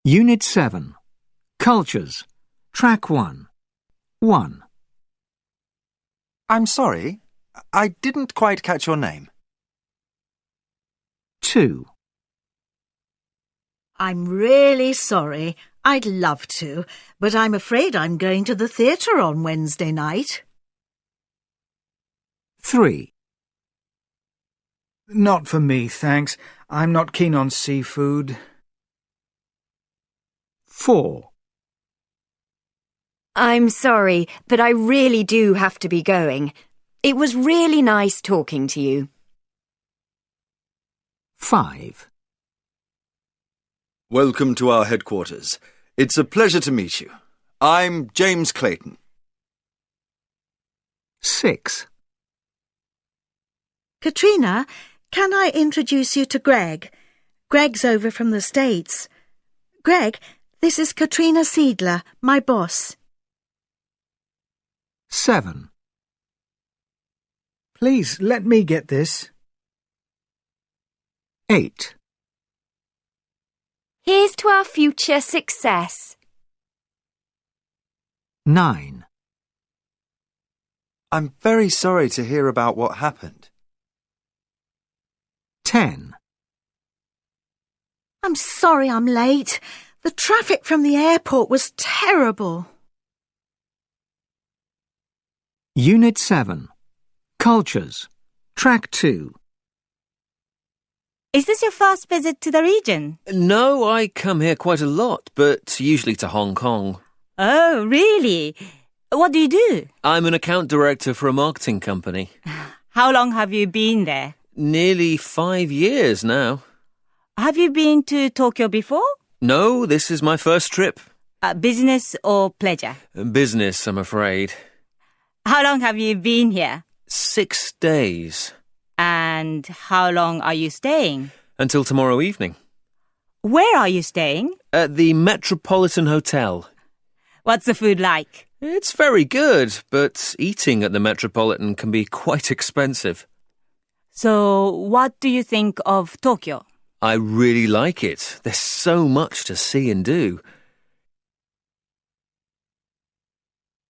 Unit 7. Cultures. Track 1. 1. I'm sorry, I didn't quite catch your name. 2. I'm really sorry. I'd love to, but I'm afraid I'm going to the theatre on Wednesday night. 3. Not for me, thanks. I'm not keen on seafood. 4. I'm sorry, but I really do have to be going. It was really nice talking to you. 5. Welcome to our headquarters. It's a pleasure to meet you. I'm James Clayton. 6. Katrina, can I introduce you to Greg? Greg's over from the States. Greg, this is Katrina Siedler, my boss. 7. Please, let me get this. 8. Here's to our future success. 9. I'm very sorry to hear about what happened. 10. I'm sorry I'm late. The traffic from the airport was terrible. Unit 7. Cultures. Track 2. Is this your first visit to the region? No, I come here quite a lot, but usually to Hong Kong. Oh, really? What do you do? I'm an account director for a marketing company. How long have you been there? Nearly 5 years now. Have you been to Tokyo before? No, this is my first trip. Business or pleasure? Business, I'm afraid. How long have you been here? 6 days. And how long are you staying? Until tomorrow evening. Where are you staying? At the Metropolitan Hotel. What's the food like? It's very good, but eating at the Metropolitan can be quite expensive. So, what do you think of Tokyo? I really like it. There's so much to see and do.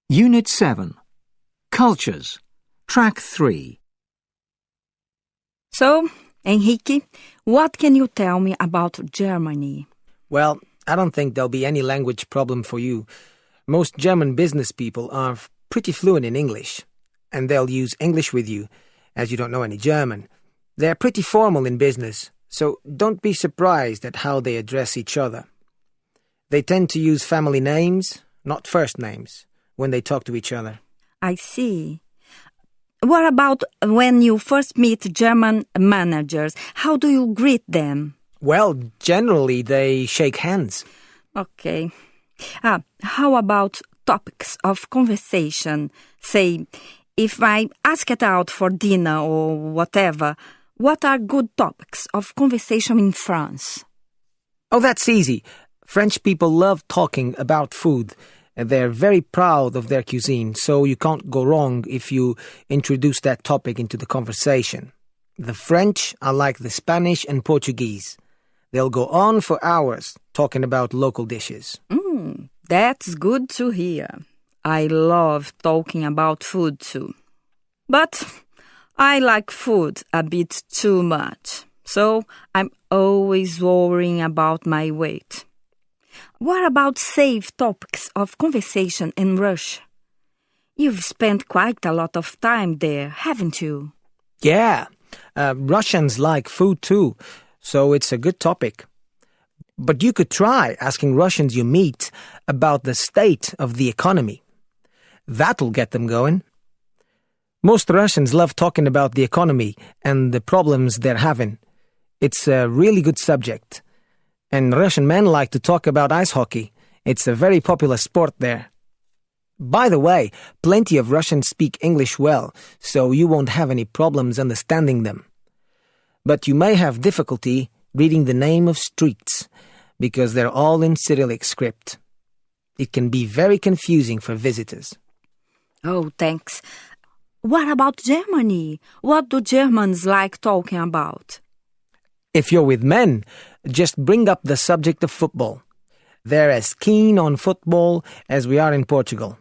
Unit 7. Cultures. Track 3. So, Enrique, what can you tell me about Germany? Well, I don't think there'll be any language problem for you. Most German business people are pretty fluent in English, and they'll use English with you, as you don't know any German. They're pretty formal in business, so don't be surprised at how they address each other. They tend to use family names, not first names, when they talk to each other. I see. What about when you first meet German managers? How do you greet them? Well, generally they shake hands. Okay. How about topics of conversation? Say, if I ask it out for dinner or whatever, what are good topics of conversation in France? Oh, that's easy. French people love talking about food. They're very proud of their cuisine, so you can't go wrong if you introduce that topic into the conversation. The French are like the Spanish and Portuguese. They'll go on for hours talking about local dishes. That's good to hear. I love talking about food too. But I like food a bit too much, so I'm always worrying about my weight. What about safe topics of conversation in Russia? You've spent quite a lot of time there, haven't you? Yeah, Russians like food too, so it's a good topic. But you could try asking Russians you meet about the state of the economy. That'll get them going. Most Russians love talking about the economy and the problems they're having. It's a really good subject. And Russian men like to talk about ice hockey. It's a very popular sport there. By the way, plenty of Russians speak English well, so you won't have any problems understanding them. But you may have difficulty reading the name of streets, because they're all in Cyrillic script. It can be very confusing for visitors. Oh, thanks. What about Germany? What do Germans like talking about? If you're with men, just bring up the subject of football. They're as keen on football as we are in Portugal.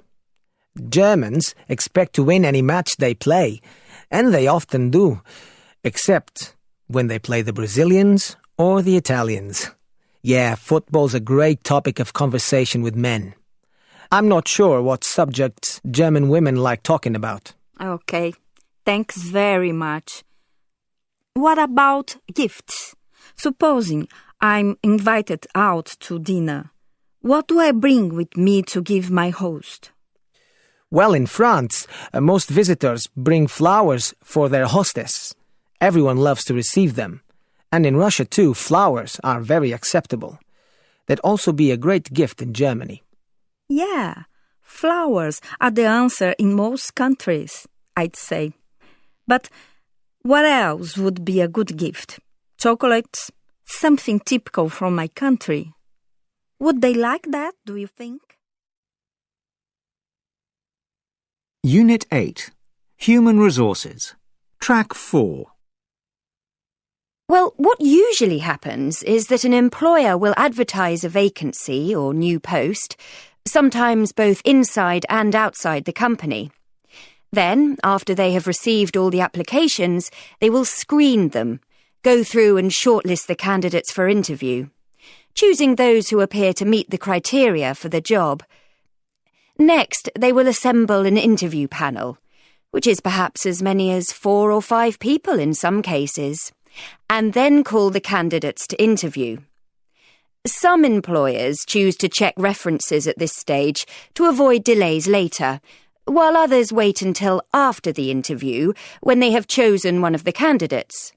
Germans expect to win any match they play, and they often do, except when they play the Brazilians or the Italians. Yeah, football's a great topic of conversation with men. I'm not sure what subjects German women like talking about. Okay, thanks very much. What about gifts? Supposing I'm invited out to dinner, what do I bring with me to give my host? Well, in France, most visitors bring flowers for their hostess. Everyone loves to receive them. And in Russia, too, flowers are very acceptable. They'd also be a great gift in Germany. Yeah, flowers are the answer in most countries, I'd say. But what else would be a good gift? Chocolates? Something typical from my country. Would they like that, do you think? Unit 8. Human Resources. Track 4. Well, what usually happens is that an employer will advertise a vacancy or new post, sometimes both inside and outside the company. Then, after they have received all the applications, they will screen them, go through and shortlist the candidates for interview, choosing those who appear to meet the criteria for the job. Next, they will assemble an interview panel, which is perhaps as many as 4 or 5 people in some cases, and then call the candidates to interview. Some employers choose to check references at this stage to avoid delays later, while others wait until after the interview when they have chosen one of the candidates.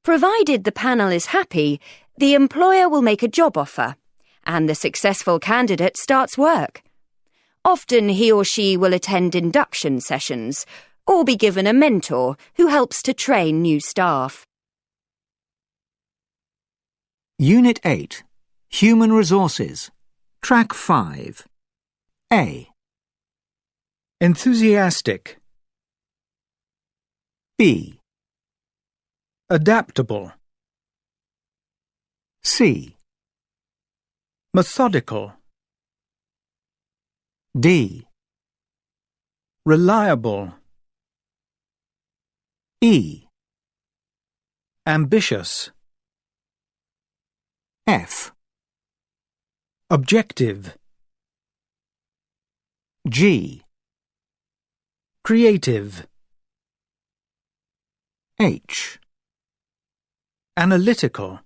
Provided the panel is happy, the employer will make a job offer, and the successful candidate starts work. Often he or she will attend induction sessions or be given a mentor who helps to train new staff. Unit 8. Human Resources. Track 5. A. Enthusiastic. B. Adaptable. C. Methodical. D. Reliable. E. Ambitious. F. Objective. G. Creative. H. Analytical.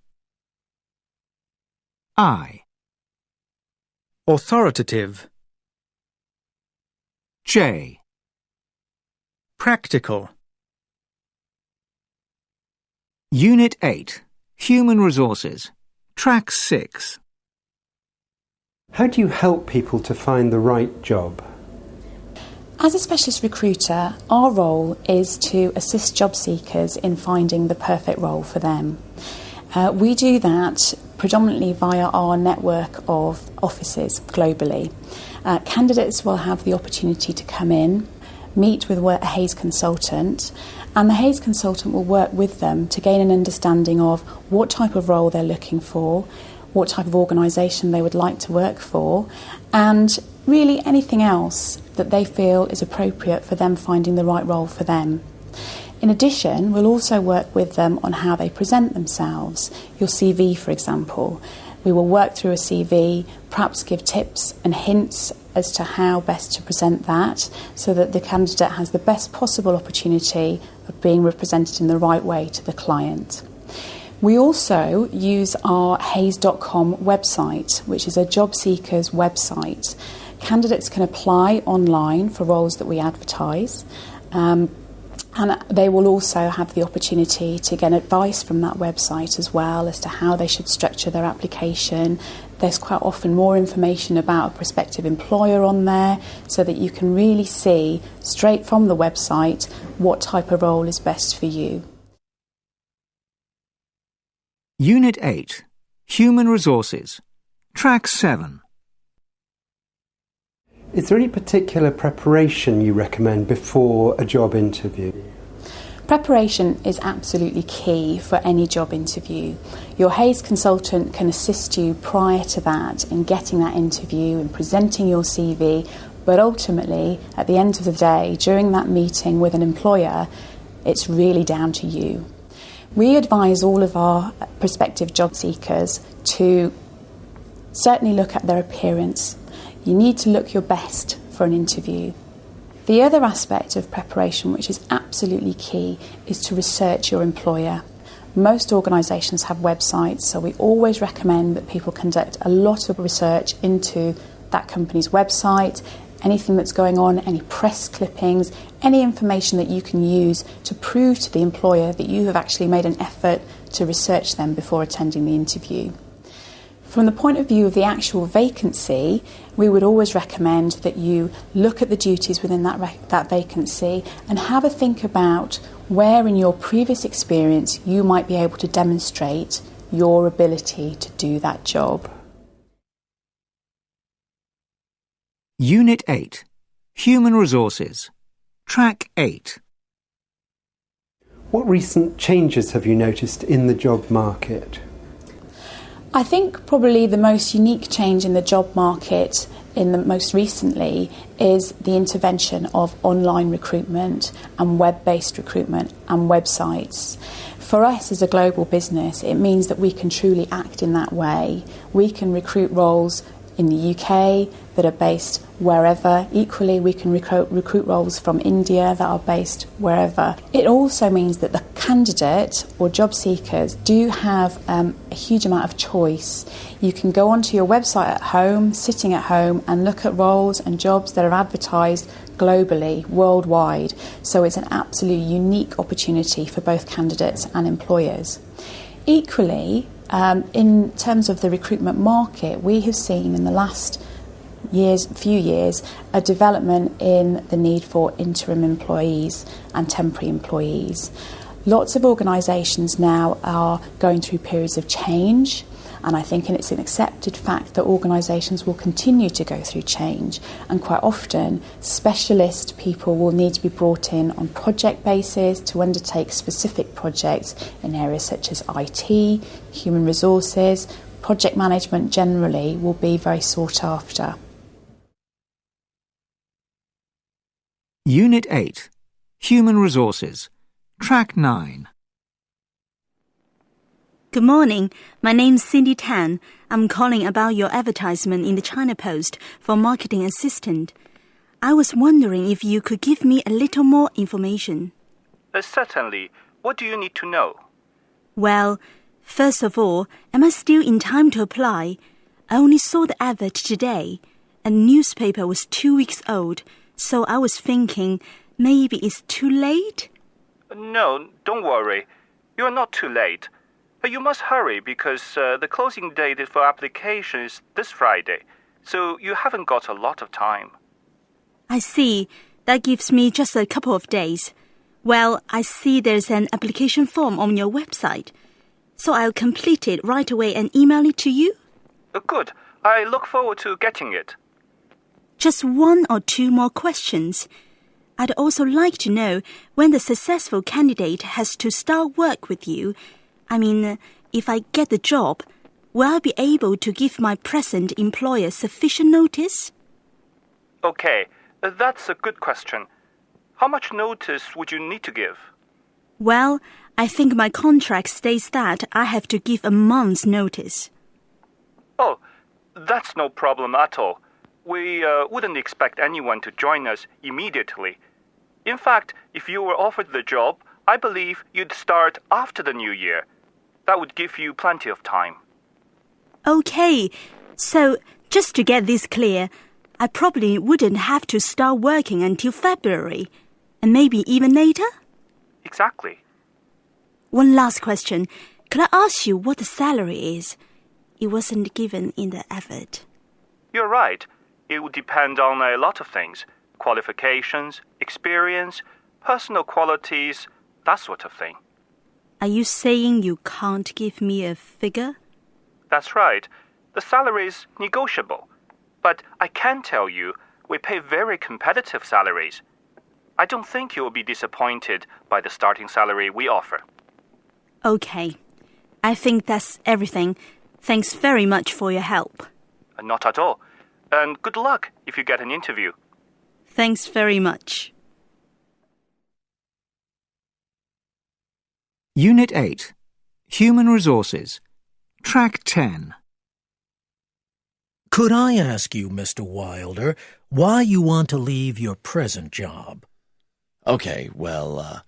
I. Authoritative. J. Practical. Unit 8. Human Resources. Track 6. How do you help people to find the right job? As a specialist recruiter, our role is to assist job seekers in finding the perfect role for them. We do that predominantly via our network of offices globally. Candidates will have the opportunity to come in, meet with a Hays consultant, and the Hays consultant will work with them to gain an understanding of what type of role they're looking for, what type of organisation they would like to work for, and really anything else that they feel is appropriate for them finding the right role for them. In addition, we'll also work with them on how they present themselves. Your CV, for example. We will work through a CV, perhaps give tips and hints as to how best to present that so that the candidate has the best possible opportunity of being represented in the right way to the client. We also use our Hays.com website, which is a job seeker's website. Candidates can apply online for roles that we advertise, and they will also have the opportunity to get advice from that website as well as to how they should structure their application. There's quite often more information about a prospective employer on there so that you can really see straight from the website what type of role is best for you. Unit 8. Human Resources. Track 7. Is there any particular preparation you recommend before a job interview? Preparation is absolutely key for any job interview. Your Hays consultant can assist you prior to that in getting that interview and presenting your CV, but ultimately, at the end of the day, during that meeting with an employer, it's really down to you. We advise all of our prospective job seekers to certainly look at their appearance. You need to look your best for an interview. The other aspect of preparation, which is absolutely key, is to research your employer. Most organisations have websites, so we always recommend that people conduct a lot of research into that company's website, anything that's going on, any press clippings, any information that you can use to prove to the employer that you have actually made an effort to research them before attending the interview. From the point of view of the actual vacancy, we would always recommend that you look at the duties within that vacancy and have a think about where in your previous experience you might be able to demonstrate your ability to do that job. Unit 8, Human Resources, Track 8. What recent changes have you noticed in the job market? I think probably the most unique change in the job market most recently is the intervention of online recruitment and web-based recruitment and websites. For us as a global business, it means that we can truly act in that way. We can recruit roles in the UK that are based wherever. Equally, we can recruit roles from India that are based wherever. It also means that the candidate or job seekers do have a huge amount of choice. You can go onto your website at home, sitting at home, and look at roles and jobs that are advertised globally, worldwide. So it's an absolutely unique opportunity for both candidates and employers. Equally, in terms of the recruitment market, we have seen in the last few years a development in the need for interim employees and temporary employees. Lots of organisations now are going through periods of change, and I think it's an accepted fact that organisations will continue to go through change, and quite often specialist people will need to be brought in on project basis to undertake specific projects in areas such as IT, human resources. Project management generally will be very sought after. Unit 8, Human Resources, Track 9. Good morning. My name's Cindy Tan. I'm calling about your advertisement in the China Post for marketing assistant. I was wondering if you could give me a little more information. Certainly. What do you need to know? Well, first of all, am I still in time to apply? I only saw the advert today, and the newspaper was 2 weeks old, so I was thinking maybe it's too late? No, don't worry. You're not too late. But you must hurry because the closing date for application is this Friday, so you haven't got a lot of time. I see. That gives me just a couple of days. Well, I see there's an application form on your website, so I'll complete it right away and email it to you. Good. I look forward to getting it. Just 1 or 2 more questions. I'd also like to know when the successful candidate has to start work with you. I mean, if I get the job, will I be able to give my present employer sufficient notice? Okay, that's a good question. How much notice would you need to give? Well, I think my contract states that I have to give a month's notice. Oh, that's no problem at all. We wouldn't expect anyone to join us immediately. In fact, if you were offered the job, I believe you'd start after the new year. That would give you plenty of time. Okay, so just to get this clear, I probably wouldn't have to start working until February, and maybe even later? Exactly. One last question. Could I ask you what the salary is? It wasn't given in the advert. You're right. It would depend on a lot of things. Qualifications, experience, personal qualities, that sort of thing. Are you saying you can't give me a figure? That's right. The salary is negotiable. But I can tell you, we pay very competitive salaries. I don't think you'll be disappointed by the starting salary we offer. Okay. I think that's everything. Thanks very much for your help. Not at all. And good luck if you get an interview. Thanks very much. Unit 8. Human Resources. Track 10. Could I ask you, Mr. Wilder, why you want to leave your present job? Okay, well,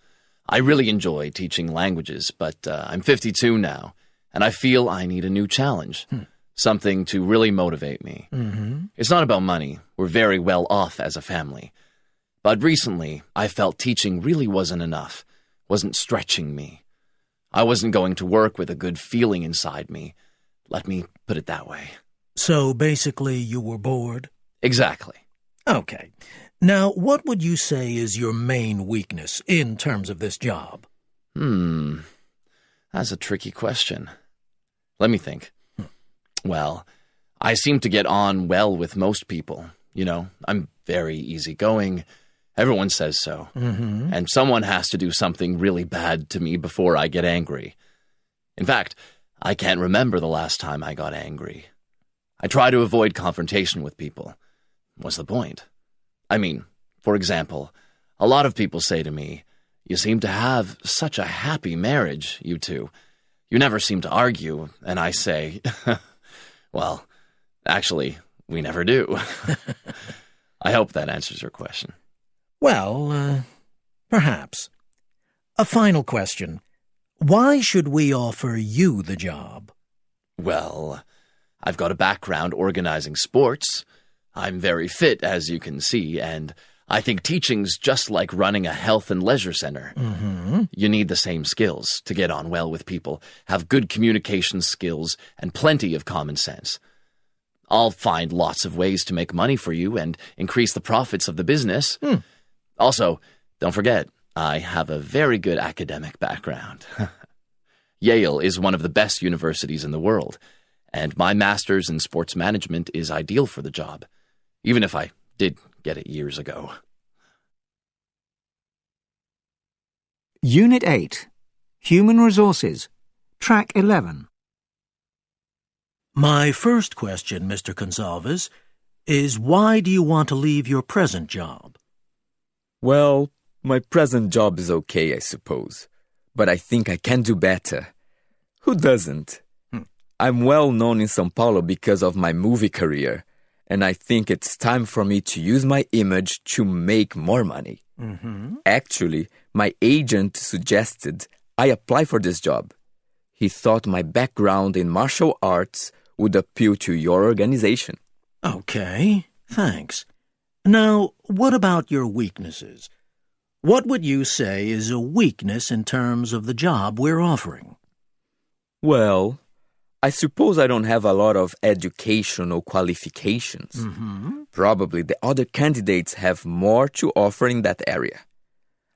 I really enjoy teaching languages, but I'm 52 now, and I feel I need a new challenge. Something to really motivate me. It's not about money. We're very well off as a family. But recently, I felt teaching really wasn't enough, wasn't stretching me. I wasn't going to work with a good feeling inside me. Let me put it that way. So basically you were bored? Exactly. Okay. Now, what would you say is your main weakness in terms of this job? That's a tricky question. Let me think. Well, I seem to get on well with most people. You know, I'm very easygoing. Everyone says so. And someone has to do something really bad to me before I get angry. In fact, I can't remember the last time I got angry. I try to avoid confrontation with people. What's the point? I mean, for example, a lot of people say to me, "You seem to have such a happy marriage, you two. You never seem to argue." And I say, well, actually, we never do. I hope that answers your question. Well, perhaps. A final question. Why should we offer you the job? Well, I've got a background organizing sports. I'm very fit, as you can see, and I think teaching's just like running a health and leisure center. You need the same skills to get on well with people, have good communication skills, and plenty of common sense. I'll find lots of ways to make money for you and increase the profits of the business. Also, don't forget, I have a very good academic background. Yale is one of the best universities in the world, and my master's in sports management is ideal for the job, even if I did get it years ago. Unit 8. Human Resources. Track 11. My first question, Mr. Gonsalves, is why do you want to leave your present job? Well, my present job is okay, I suppose. But I think I can do better. Who doesn't? I'm well known in São Paulo because of my movie career, and I think it's time for me to use my image to make more money. Actually, my agent suggested I apply for this job. He thought my background in martial arts would appeal to your organization. Okay, thanks. Now, what about your weaknesses? What would you say is a weakness in terms of the job we're offering? Well, I suppose I don't have a lot of educational qualifications. Probably the other candidates have more to offer in that area.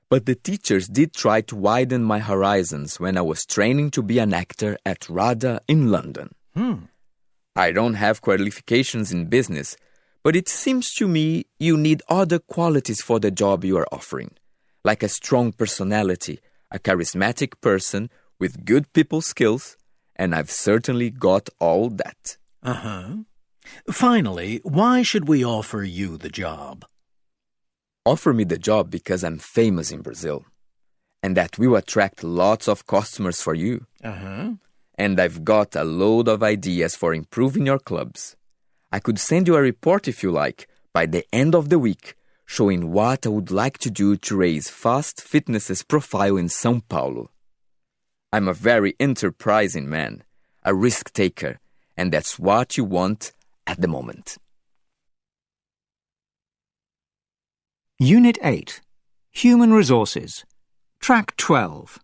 But the teachers did try to widen my horizons when I was training to be an actor at RADA in London. I don't have qualifications in business, but it seems to me you need other qualities for the job you are offering, like a strong personality, a charismatic person with good people skills, and I've certainly got all that. Finally, why should we offer you the job? Offer me the job because I'm famous in Brazil, and that will attract lots of customers for you. And I've got a load of ideas for improving your clubs. I could send you a report if you like, by the end of the week, showing what I would like to do to raise Fast Fitness's profile in São Paulo. I'm a very enterprising man, a risk-taker, and that's what you want at the moment. Unit 8. Human Resources. Track 12.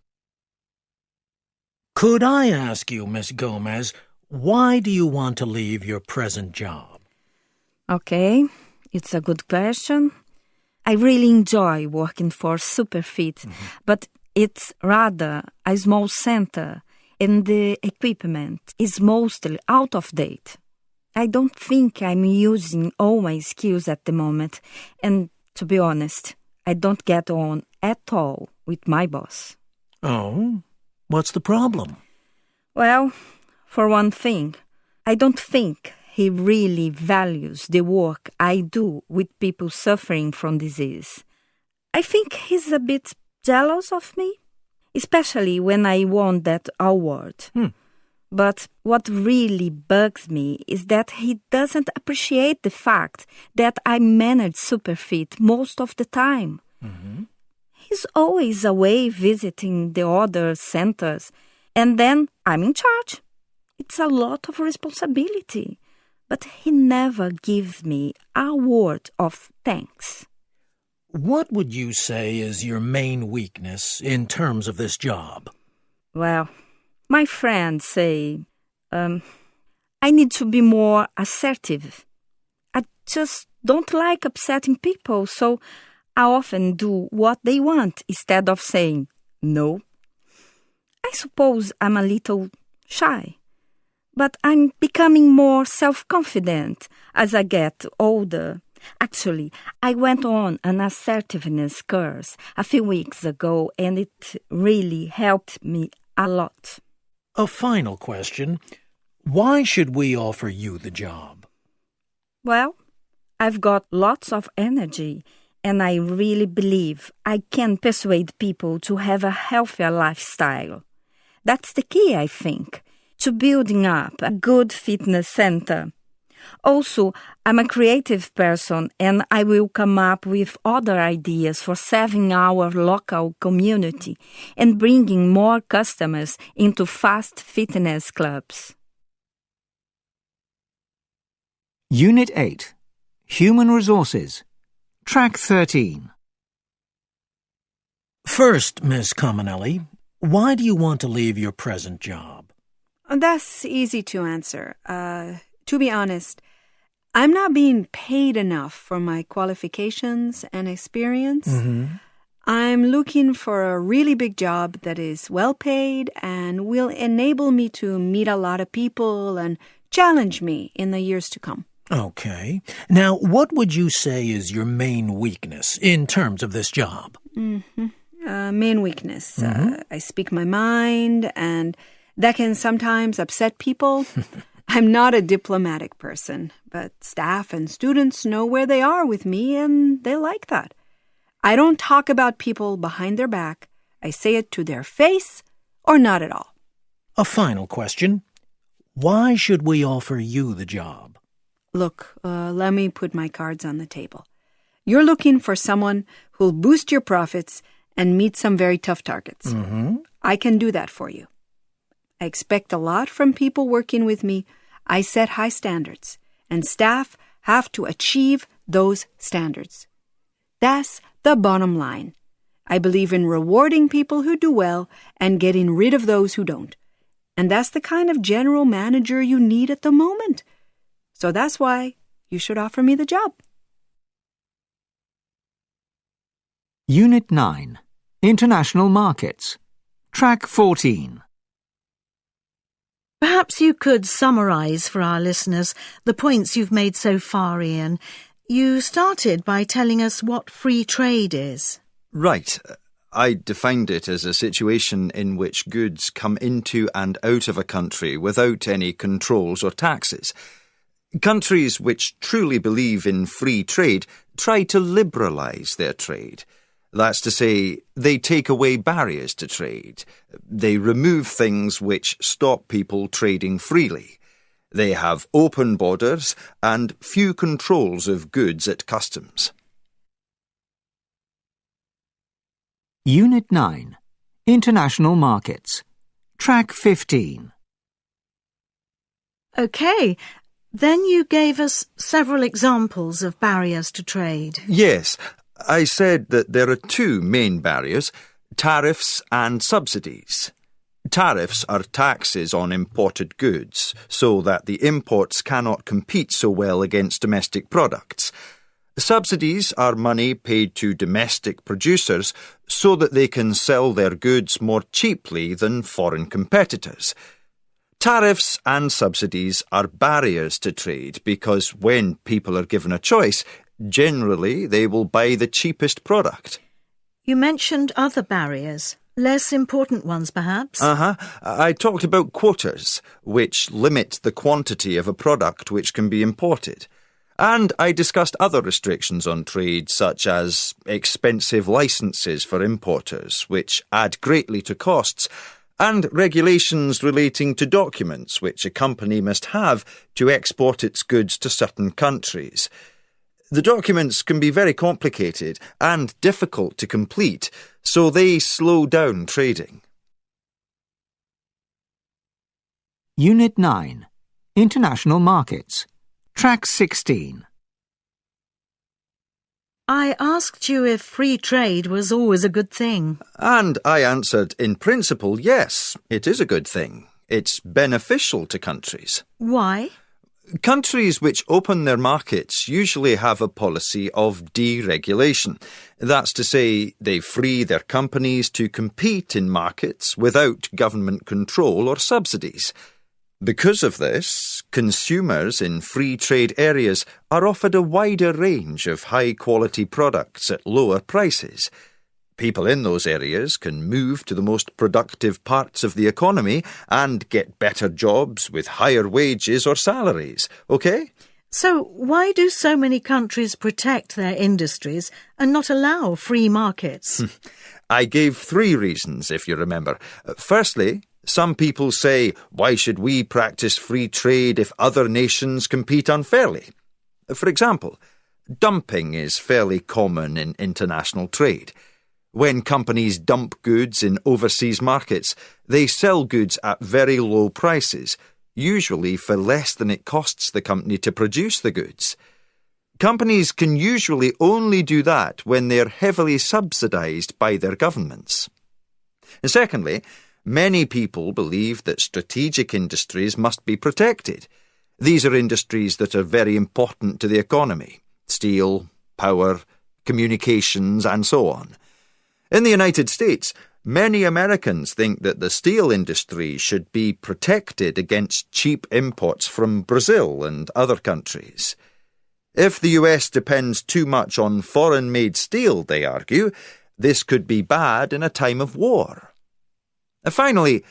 Could I ask you, Miss Gomez, why do you want to leave your present job? Okay, it's a good question. I really enjoy working for Superfit, but it's rather a small center, and the equipment is mostly out of date. I don't think I'm using all my skills at the moment, and to be honest, I don't get on at all with my boss. Oh? What's the problem? Well, for one thing, I don't think he really values the work I do with people suffering from disease. I think he's a bit jealous of me, especially when I won that award. But what really bugs me is that he doesn't appreciate the fact that I manage Superfit most of the time. He's always away visiting the other centers, and then I'm in charge. It's a lot of responsibility, but he never gives me a word of thanks. What would you say is your main weakness in terms of this job? Well, my friends say I need to be more assertive. I just don't like upsetting people, so I often do what they want instead of saying no. I suppose I'm a little shy, but I'm becoming more self-confident as I get older. Actually, I went on an assertiveness course a few weeks ago, and it really helped me a lot. A final question. Why should we offer you the job? Well, I've got lots of energy, and I really believe I can persuade people to have a healthier lifestyle. That's the key, I think, to building up a good fitness center. Also, I'm a creative person, and I will come up with other ideas for serving our local community and bringing more customers into fast fitness clubs. Unit 8. Human Resources. Track 13. First, Miss Cominelli, why do you want to leave your present job? That's easy to answer. To be honest, I'm not being paid enough for my qualifications and experience. I'm looking for a really big job that is well paid and will enable me to meet a lot of people and challenge me in the years to come. Okay. Now, what would you say is your main weakness in terms of this job? Main weakness. I speak my mind, and that can sometimes upset people. I'm not a diplomatic person, but staff and students know where they are with me, and they like that. I don't talk about people behind their back. I say it to their face or not at all. A final question. Why should we offer you the job? Look, let me put my cards on the table. You're looking for someone who'll boost your profits and meet some very tough targets. I can do that for you. I expect a lot from people working with me. I set high standards, and staff have to achieve those standards. That's the bottom line. I believe in rewarding people who do well and getting rid of those who don't. And that's the kind of general manager you need at the moment. So that's why you should offer me the job. Unit 9. International Markets. Track 14. Perhaps you could summarise for our listeners the points you've made so far, Ian. You started by telling us what free trade is. Right. I defined it as a situation in which goods come into and out of a country without any controls or taxes. Countries which truly believe in free trade try to liberalise their trade. That's to say, they take away barriers to trade. They remove things which stop people trading freely. They have open borders and few controls of goods at customs. Unit 9. International Markets. Track 15. OK. Then you gave us several examples of barriers to trade. Yes, I said that there are two main barriers, tariffs and subsidies. Tariffs are taxes on imported goods, so that the imports cannot compete so well against domestic products. Subsidies are money paid to domestic producers so that they can sell their goods more cheaply than foreign competitors. Tariffs and subsidies are barriers to trade because when people are given a choice, Generally, they will buy the cheapest product. You mentioned other barriers, less important ones perhaps. I talked about quotas, which limit the quantity of a product which can be imported. And I discussed other restrictions on trade, such as expensive licenses for importers, which add greatly to costs, and regulations relating to documents which a company must have to export its goods to certain countries. The documents can be very complicated and difficult to complete, so they slow down trading. Unit 9. International Markets. Track 16. I asked you if free trade was always a good thing. And I answered, in principle, yes, it is a good thing. It's beneficial to countries. Why? Countries which open their markets usually have a policy of deregulation. That's to say, they free their companies to compete in markets without government control or subsidies. Because of this, consumers in free trade areas are offered a wider range of high-quality products at lower prices. People in those areas can move to the most productive parts of the economy and get better jobs with higher wages or salaries, OK? So why do so many countries protect their industries and not allow free markets? I gave 3 reasons, if you remember. Firstly, some people say, why should we practice free trade if other nations compete unfairly? For example, dumping is fairly common in international trade. When companies dump goods in overseas markets, they sell goods at very low prices, usually for less than it costs the company to produce the goods. Companies can usually only do that when they're heavily subsidized by their governments. And secondly, many people believe that strategic industries must be protected. These are industries that are very important to the economy: steel, power, communications, and so on. In the United States, many Americans think that the steel industry should be protected against cheap imports from Brazil and other countries. If the US depends too much on foreign-made steel, they argue, this could be bad in a time of war. Finally,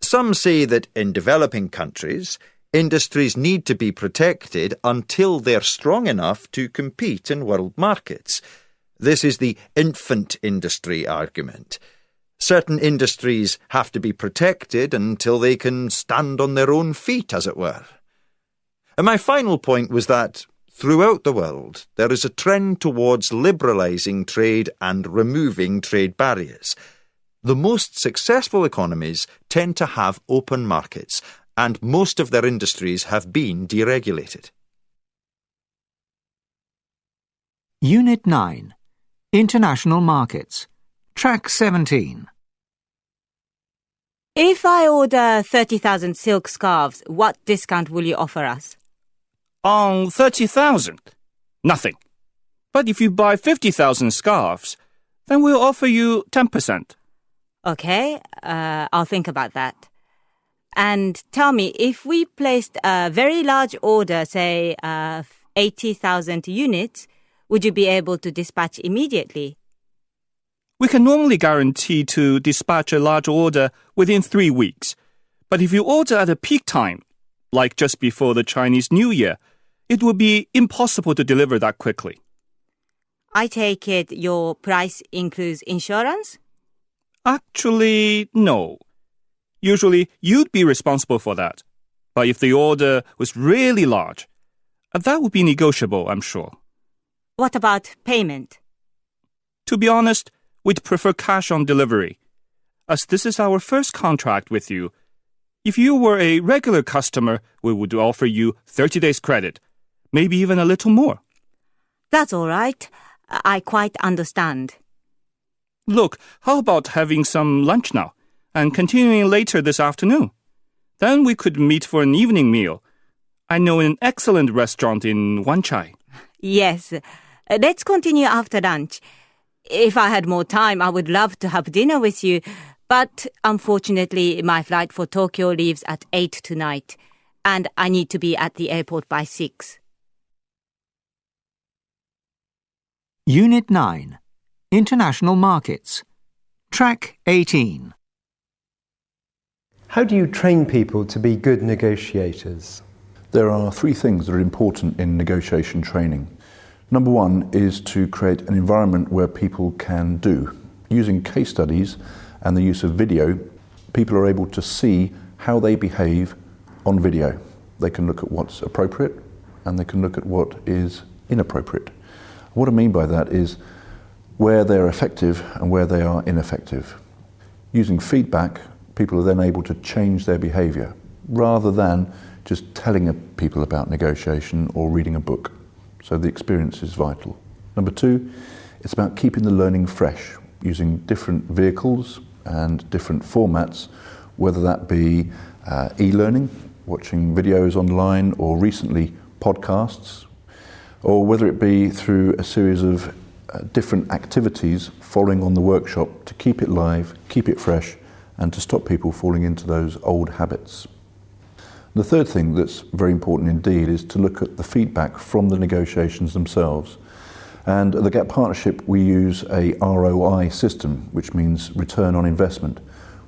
some say that in developing countries, industries need to be protected until they're strong enough to compete in world markets. This is the infant industry argument. Certain industries have to be protected until they can stand on their own feet, as it were. And my final point was that, throughout the world, there is a trend towards liberalising trade and removing trade barriers. The most successful economies tend to have open markets, and most of their industries have been deregulated. Unit 9. International Markets. Track 17. If I order 30,000 silk scarves, what discount will you offer us? On 30,000? Nothing. But if you buy 50,000 scarves, then we'll offer you 10%. Okay, I'll think about that. And tell me, if we placed a very large order, say 80,000 units, would you be able to dispatch immediately? We can normally guarantee to dispatch a large order within 3 weeks. But if you order at a peak time, like just before the Chinese New Year, it would be impossible to deliver that quickly. I take it your price includes insurance? Actually, no. Usually, you'd be responsible for that. But if the order was really large, that would be negotiable, I'm sure. What about payment? To be honest, we'd prefer cash on delivery. As this is our first contract with you, if you were a regular customer, we would offer you 30 days credit, maybe even a little more. That's all right. I quite understand. Look, how about having some lunch now and continuing later this afternoon? Then we could meet for an evening meal. I know an excellent restaurant in Wanchai. Yes. Let's continue after lunch. If I had more time, I would love to have dinner with you. But unfortunately, my flight for Tokyo leaves at 8 tonight, and I need to be at the airport by 6. Unit 9. International Markets. Track 18. How do you train people to be good negotiators? There are three things that are important in negotiation training. Number one is to create an environment where people can do. Using case studies and the use of video, people are able to see how they behave on video. They can look at what's appropriate and they can look at what is inappropriate. What I mean by that is where they're effective and where they are ineffective. Using feedback, people are then able to change their behaviour rather than just telling people about negotiation or reading a book. So the experience is vital. Number two, it's about keeping the learning fresh, using different vehicles and different formats, whether that be e-learning, watching videos online, or recently podcasts, or whether it be through a series of different activities following on the workshop to keep it live, keep it fresh, and to stop people falling into those old habits. The third thing that's very important indeed is to look at the feedback from the negotiations themselves. And at the GAP Partnership we use a ROI system, which means return on investment.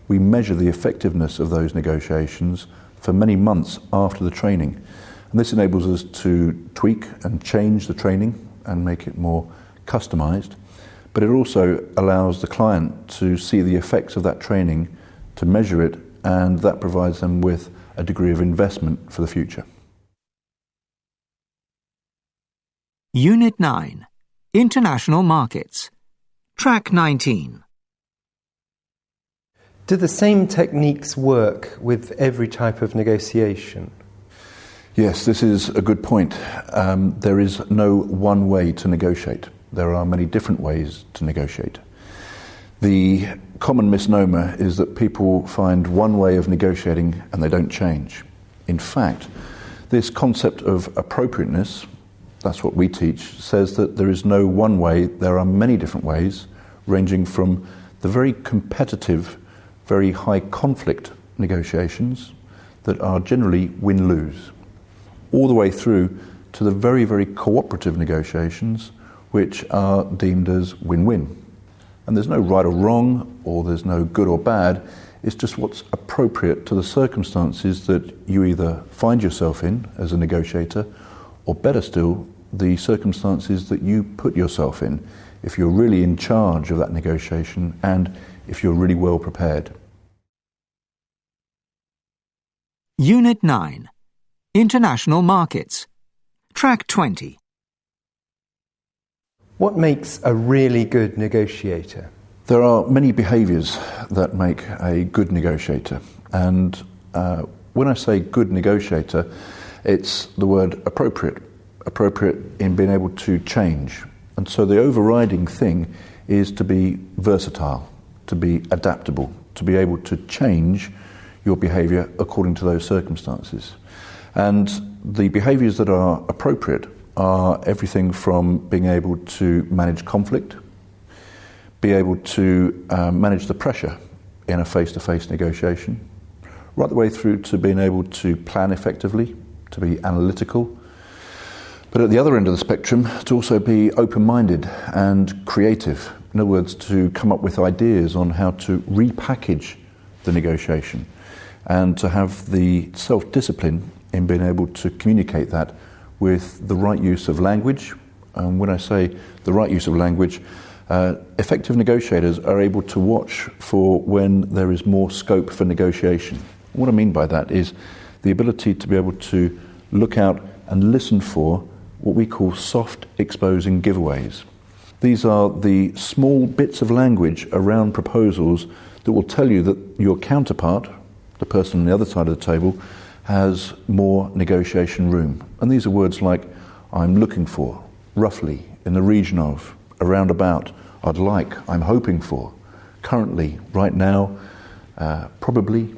We measure the effectiveness of those negotiations for many months after the training. And this enables us to tweak and change the training and make it more customized. But it also allows the client to see the effects of that training, to measure it, and that provides them with a degree of investment for the future. Unit 9. International Markets. Track 19. Do the same techniques work with every type of negotiation? Yes, this is a good point. There is no one way to negotiate. There are many different ways to negotiate. The common misnomer is that people find one way of negotiating and they don't change. In fact, this concept of appropriateness, that's what we teach, says that there is no one way, there are many different ways, ranging from the very competitive, very high conflict negotiations that are generally win-lose, all the way through to the very, very cooperative negotiations which are deemed as win-win. And there's no right or wrong, or there's no good or bad, it's just what's appropriate to the circumstances that you either find yourself in as a negotiator, or better still, the circumstances that you put yourself in if you're really in charge of that negotiation and if you're really well prepared. Unit 9. International Markets. Track 20. What makes a really good negotiator? There are many behaviours that make a good negotiator. And when I say good negotiator, it's the word appropriate. Appropriate in being able to change. And so the overriding thing is to be versatile, to be adaptable, to be able to change your behaviour according to those circumstances. And the behaviours that are appropriate are everything from being able to manage conflict, be able to manage the pressure in a face-to-face negotiation, right the way through to being able to plan effectively, to be analytical, but at the other end of the spectrum, to also be open-minded and creative. In other words, to come up with ideas on how to repackage the negotiation and to have the self-discipline in being able to communicate that with the right use of language. And when I say the right use of language, effective negotiators are able to watch for when there is more scope for negotiation. What I mean by that is the ability to be able to look out and listen for what we call soft exposing giveaways. These are the small bits of language around proposals that will tell you that your counterpart, the person on the other side of the table, has more negotiation room. And these are words like I'm looking for, roughly, in the region of, around about, I'd like, I'm hoping for, currently, right now, probably.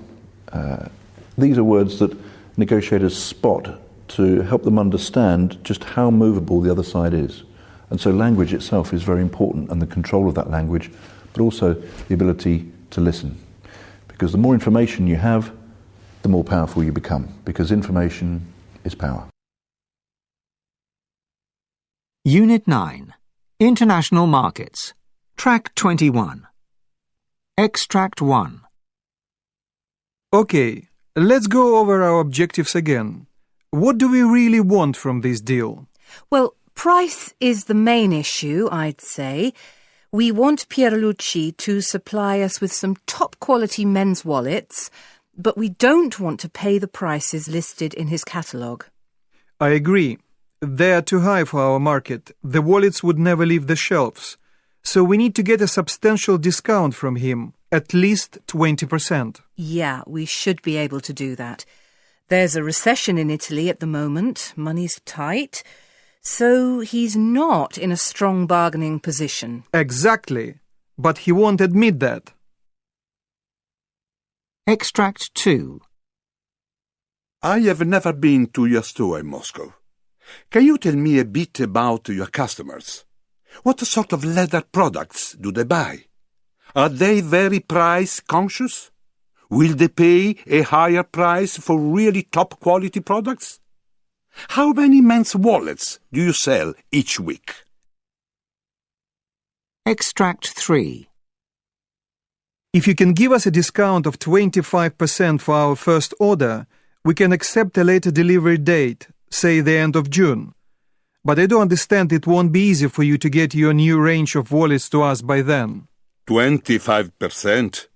These are words that negotiators spot to help them understand just how movable the other side is. And so language itself is very important, and the control of that language, but also the ability to listen. Because the more information you have, the more powerful you become, because information is power. Unit 9. International markets. Track 21. Extract 1. Okay, let's go over our objectives again. What do we really want from this deal? Well, price is the main issue, I'd say. We want Pierluigi to supply us with some top-quality men's wallets, but we don't want to pay the prices listed in his catalogue. I agree. They are too high for our market. The wallets would never leave the shelves. So we need to get a substantial discount from him, at least 20%. Yeah, we should be able to do that. There's a recession in Italy at the moment. Money's tight. So he's not in a strong bargaining position. Exactly. But he won't admit that. Extract 2. I have never been to your store in Moscow. Can you tell me a bit about your customers? What sort of leather products do they buy? Are they very price conscious? Will they pay a higher price for really top quality products? How many men's wallets do you sell each week? Extract 3. If you can give us a discount of 25% for our first order, we can accept a later delivery date, say the end of June. But I do understand it won't be easy for you to get your new range of wallets to us by then. 25%?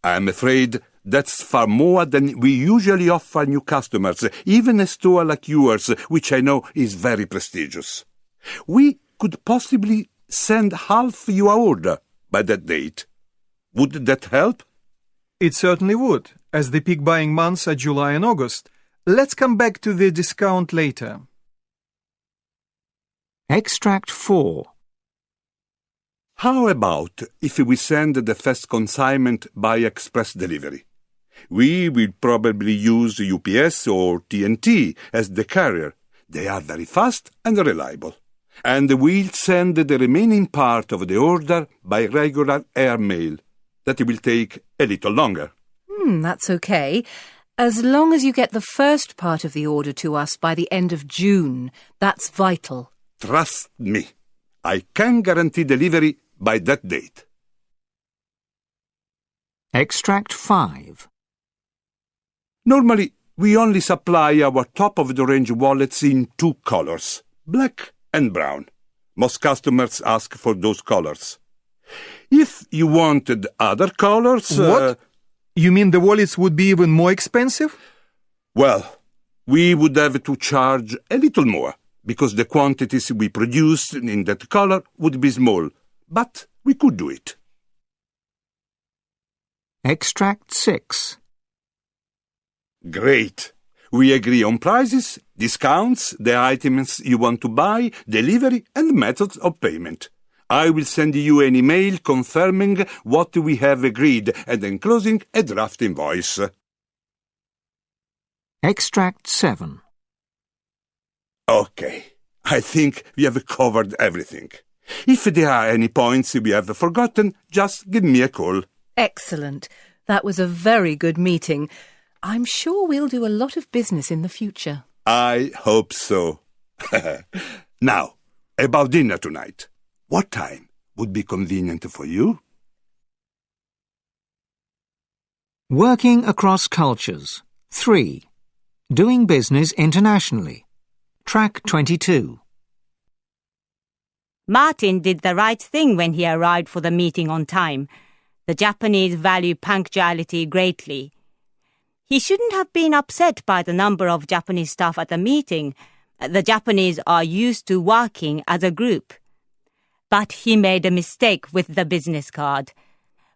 I'm afraid that's far more than we usually offer new customers, even a store like yours, which I know is very prestigious. We could possibly send half your order by that date. Would that help? It certainly would, as the peak buying months are July and August. Let's come back to the discount later. Extract 4. How about if we send the first consignment by express delivery? We will probably use UPS or TNT as the carrier. They are very fast and reliable. And we'll send the remaining part of the order by regular air mail. That will take a little longer. That's okay. As long as you get the first part of the order to us by the end of June, that's vital. Trust me, I can guarantee delivery by that date. Extract 5. Normally, we only supply our top-of-the-range wallets in 2 colors, black and brown. Most customers ask for those colors. If you wanted other colors... What? You mean the wallets would be even more expensive? Well, we would have to charge a little more, because the quantities we produce in that color would be small. But we could do it. Extract 6. Great. We agree on prices, discounts, the items you want to buy, delivery, and methods of payment. I will send you an email confirming what we have agreed and enclosing a draft invoice. Extract 7. Okay. I think we have covered everything. If there are any points we have forgotten, just give me a call. Excellent. That was a very good meeting. I'm sure we'll do a lot of business in the future. I hope so. Now, about dinner tonight. What time would be convenient for you? Working across cultures. 3. Doing business internationally. Track 22. Martin did the right thing when he arrived for the meeting on time. The Japanese value punctuality greatly. He shouldn't have been upset by the number of Japanese staff at the meeting. The Japanese are used to working as a group. But he made a mistake with the business card.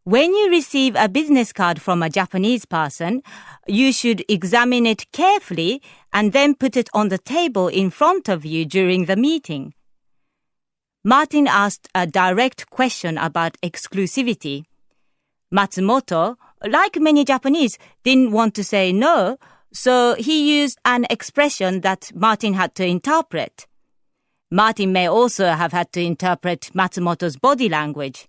When you receive a business card from a Japanese person, you should examine it carefully and then put it on the table in front of you during the meeting. Martin asked a direct question about exclusivity. Matsumoto, like many Japanese, didn't want to say no, so he used an expression that Martin had to interpret. Martin may also have had to interpret Matsumoto's body language.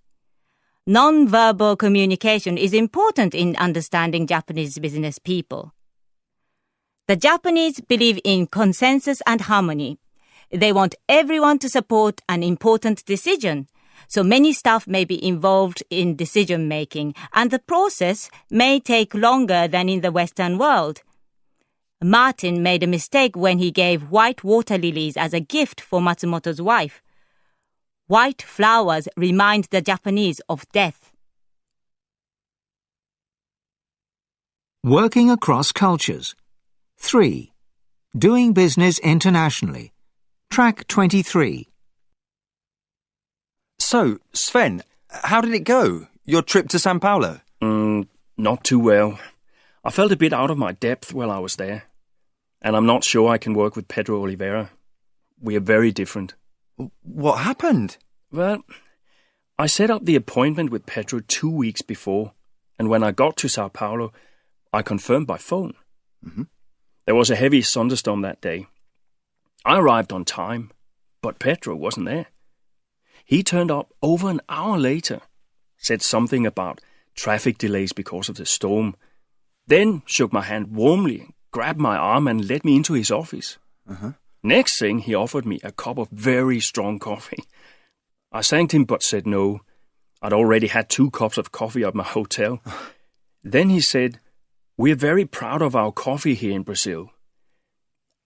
Non-verbal communication is important in understanding Japanese business people. The Japanese believe in consensus and harmony. They want everyone to support an important decision. So many staff may be involved in decision-making, and the process may take longer than in the Western world. Martin made a mistake when he gave white water lilies as a gift for Matsumoto's wife. White flowers remind the Japanese of death. Working across cultures. 3. Doing business internationally. Track 23. So, Sven, how did it go? Your trip to Sao Paulo? Not too well. I felt a bit out of my depth while I was there. And I'm not sure I can work with Pedro Oliveira. We are very different. What happened? Well, I set up the appointment with Pedro 2 weeks before, and when I got to Sao Paulo, I confirmed by phone. Mm-hmm. There was a heavy thunderstorm that day. I arrived on time, but Pedro wasn't there. He turned up over an hour later, said something about traffic delays because of the storm, then shook my hand warmly, grabbed my arm and led me into his office. Uh-huh. Next thing, he offered me a cup of very strong coffee. I thanked him but said no. I'd already had 2 cups of coffee at my hotel. Then he said, "We're very proud of our coffee here in Brazil."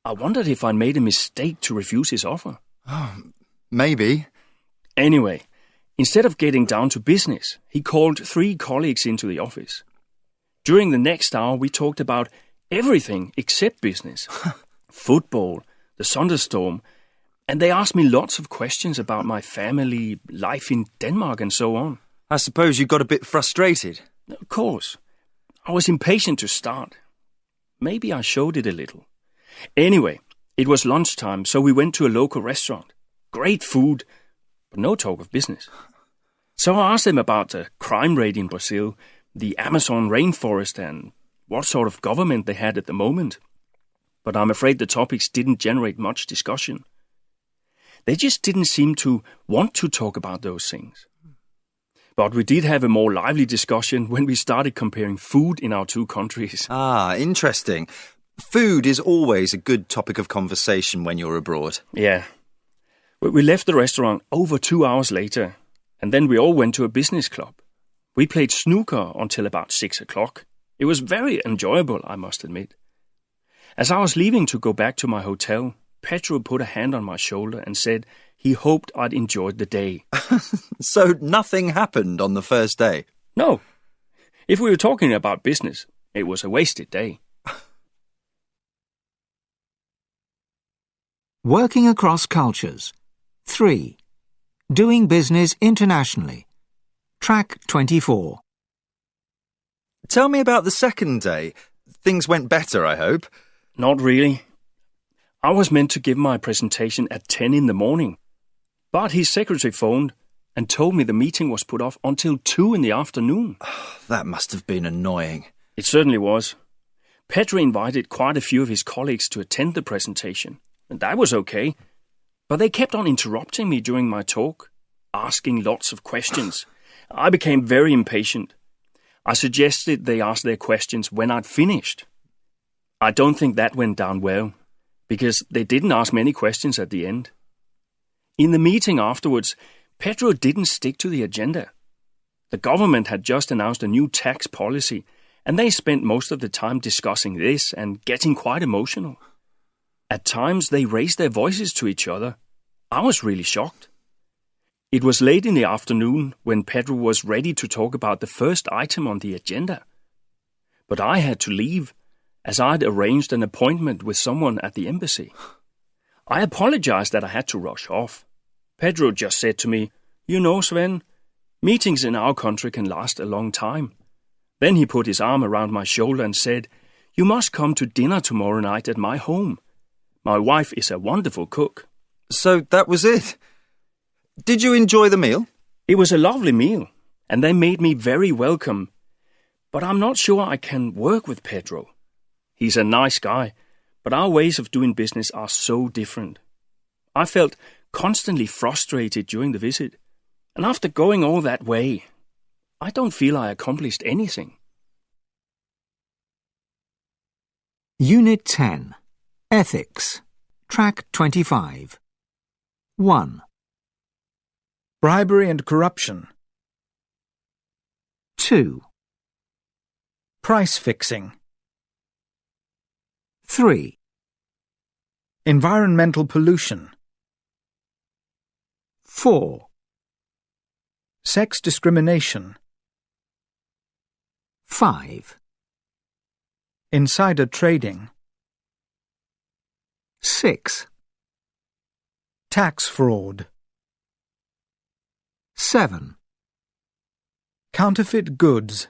I wondered if I made a mistake to refuse his offer. Maybe. Anyway, instead of getting down to business, he called 3 colleagues into the office. During the next hour, we talked about everything except business. Football, the thunderstorm, and they asked me lots of questions about my family, life in Denmark and so on. I suppose you got a bit frustrated. Of course. I was impatient to start. Maybe I showed it a little. Anyway, it was lunchtime, so we went to a local restaurant. Great food, but no talk of business. So I asked them about the crime rate in Brazil, the Amazon rainforest, and what sort of government they had at the moment. But I'm afraid the topics didn't generate much discussion. They just didn't seem to want to talk about those things. But we did have a more lively discussion when we started comparing food in our 2 countries. Ah, interesting. Food is always a good topic of conversation when you're abroad. Yeah. We left the restaurant over 2 hours later, and then we all went to a business club. We played snooker until about 6 o'clock. It was very enjoyable, I must admit. As I was leaving to go back to my hotel, Pedro put a hand on my shoulder and said he hoped I'd enjoyed the day. So nothing happened on the first day? No. If we were talking about business, it was a wasted day. Working across cultures. 3. Doing business internationally. Track 24. Tell me about the second day. Things went better, I hope. Not really. I was meant to give my presentation at 10 in the morning, but his secretary phoned and told me the meeting was put off until 2 in the afternoon. That must have been annoying. It certainly was. Pedro invited quite a few of his colleagues to attend the presentation, and that was okay. But they kept on interrupting me during my talk, asking lots of questions. I became very impatient. I suggested they ask their questions when I'd finished. I don't think that went down well, because they didn't ask many questions at the end. In the meeting afterwards, Pedro didn't stick to the agenda. The government had just announced a new tax policy, and they spent most of the time discussing this and getting quite emotional. At times, they raised their voices to each other. I was really shocked. It was late in the afternoon when Pedro was ready to talk about the first item on the agenda. But I had to leave, as I'd arranged an appointment with someone at the embassy. I apologized that I had to rush off. Pedro just said to me, "You know, Sven, meetings in our country can last a long time." Then he put his arm around my shoulder and said, "You must come to dinner tomorrow night at my home. My wife is a wonderful cook." So that was it? Did you enjoy the meal? It was a lovely meal, and they made me very welcome. But I'm not sure I can work with Pedro. He's a nice guy, but our ways of doing business are so different. I felt constantly frustrated during the visit, and after going all that way, I don't feel I accomplished anything. Unit 10. Ethics. Track 25. 1, Bribery and corruption. 2, Price fixing. 3, Environmental pollution. 4, Sex discrimination. 5, Insider trading. 6, Tax fraud. 7, Counterfeit goods.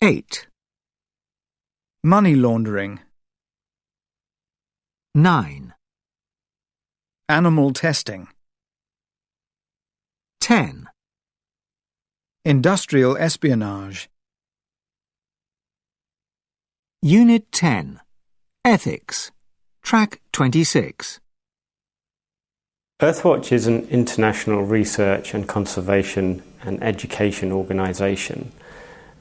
8, Money laundering. 9, Animal testing. 10, Industrial espionage. Unit 10, Ethics, Track 26. Earthwatch is an international research and conservation and education organisation,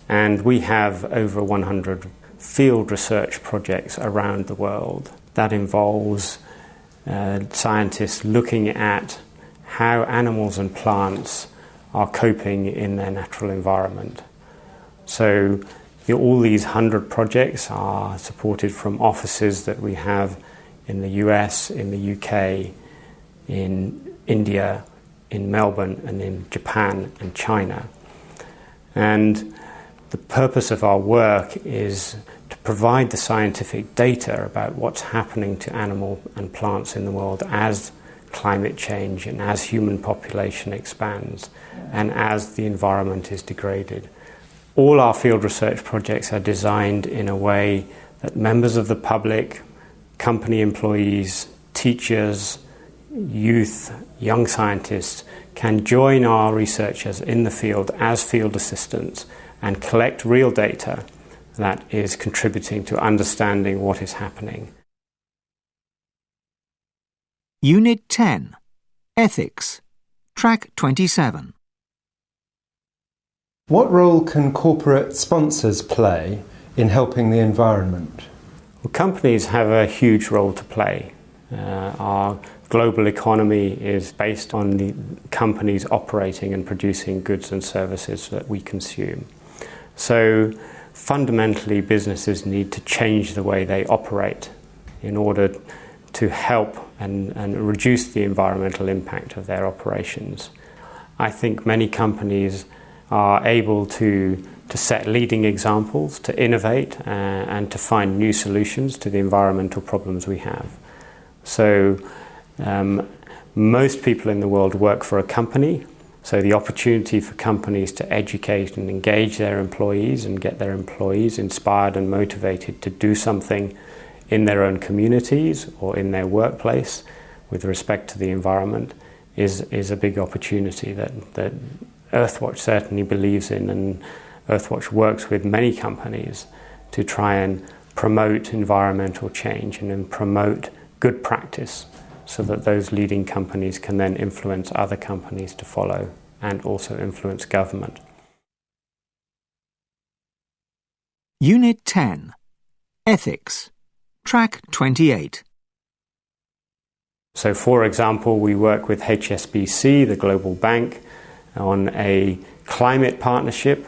and we have over 100 field research projects around the world. That involves scientists looking at how animals and plants are coping in their natural environment. So all these 100 projects are supported from offices that we have in the US, in the UK, in India, in Melbourne, and in Japan and China. And the purpose of our work is to provide the scientific data about what's happening to animal and plants in the world as climate change and as human population expands and as the environment is degraded. All our field research projects are designed in a way that members of the public, company employees, teachers, youth, young scientists can join our researchers in the field as field assistants and collect real data that is contributing to understanding what is happening. Unit 10, Ethics, Track 27. What role can corporate sponsors play in helping the environment? Well, companies have a huge role to play. Our global economy is based on the companies operating and producing goods and services that we consume. So fundamentally, businesses need to change the way they operate in order to help and reduce the environmental impact of their operations. I think many companies are able to set leading examples, to innovate and to find new solutions to the environmental problems we have. So most people in the world work for a company, so the opportunity for companies to educate and engage their employees and get their employees inspired and motivated to do something in their own communities or in their workplace with respect to the environment is a big opportunity that Earthwatch certainly believes in, and Earthwatch works with many companies to try and promote environmental change and then promote good practice so that those leading companies can then influence other companies to follow and also influence government. Unit 10, Ethics, Track 28. So, for example, we work with HSBC, the global bank, on a climate partnership,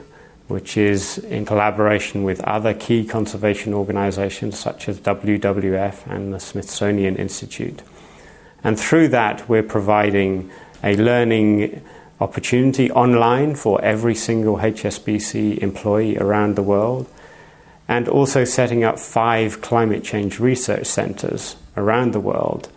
which is in collaboration with other key conservation organizations such as WWF and the Smithsonian Institute. And through that, we're providing a learning opportunity online for every single HSBC employee around the world, and also setting up 5 climate change research centers around the world,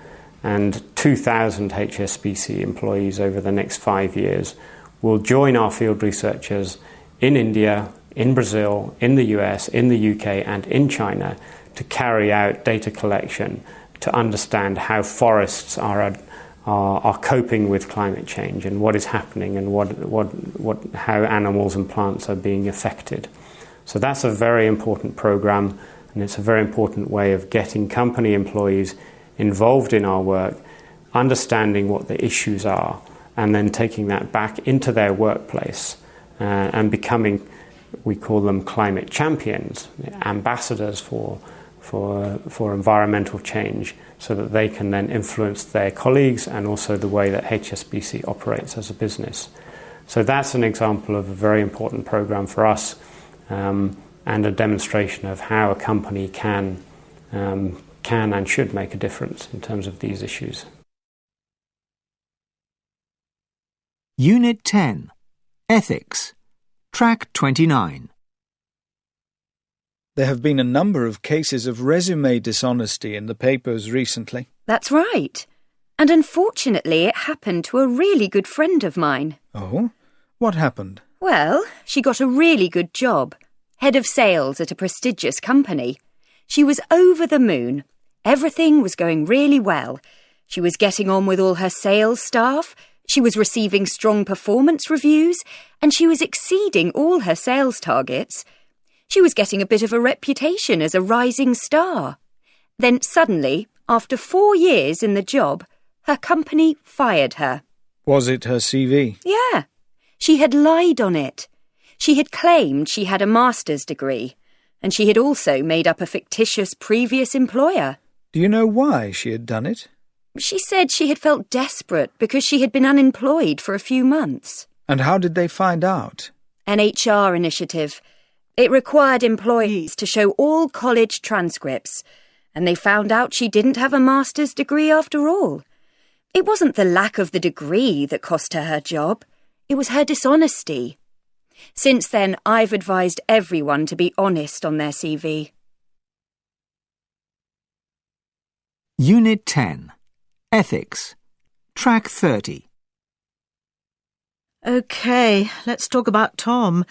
and 2,000 HSBC employees over the next 5 years will join our field researchers in India, in Brazil, in the US, in the UK, and in China to carry out data collection to understand how forests are coping with climate change and what is happening and how animals and plants are being affected. So that's a very important program, and it's a very important way of getting company employees involved in our work, understanding what the issues are, and then taking that back into their workplace and becoming, we call them climate champions, ambassadors for for environmental change so that they can then influence their colleagues and also the way that HSBC operates as a business. So that's an example of a very important program for us and a demonstration of how a company can and should make a difference in terms of these issues. Unit 10. Ethics. Track 29. There have been a number of cases of resume dishonesty in the papers recently. That's right. And unfortunately, it happened to a really good friend of mine. Oh? What happened? Well, she got a really good job. Head of sales at a prestigious company. She was over the moon. Everything was going really well. She was getting on with all her sales staff. She was receiving strong performance reviews. And she was exceeding all her sales targets. She was getting a bit of a reputation as a rising star. Then suddenly, after 4 years in the job, her company fired her. Was it her CV? Yeah. She had lied on it. She had claimed she had a master's degree, and she had also made up a fictitious previous employer. Do you know why she had done it? She said she had felt desperate because she had been unemployed for a few months. And how did they find out? An HR initiative. It required employees to show all college transcripts, and they found out she didn't have a master's degree after all. It wasn't the lack of the degree that cost her her job. It was her dishonesty. Since then, I've advised everyone to be honest on their CV. Unit 10. Ethics. Track 30. OK, let's talk about Tom.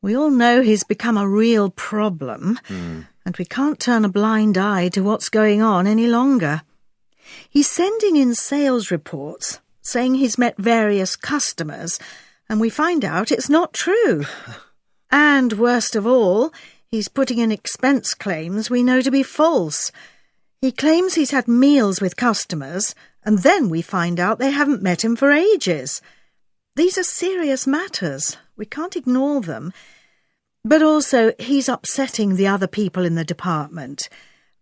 We all know he's become a real problem, and we can't turn a blind eye to what's going on any longer. He's sending in sales reports saying he's met various customers, and we find out it's not true. And worst of all, he's putting in expense claims we know to be false. He claims he's had meals with customers, and then we find out they haven't met him for ages. These are serious matters. We can't ignore them. But also, he's upsetting the other people in the department.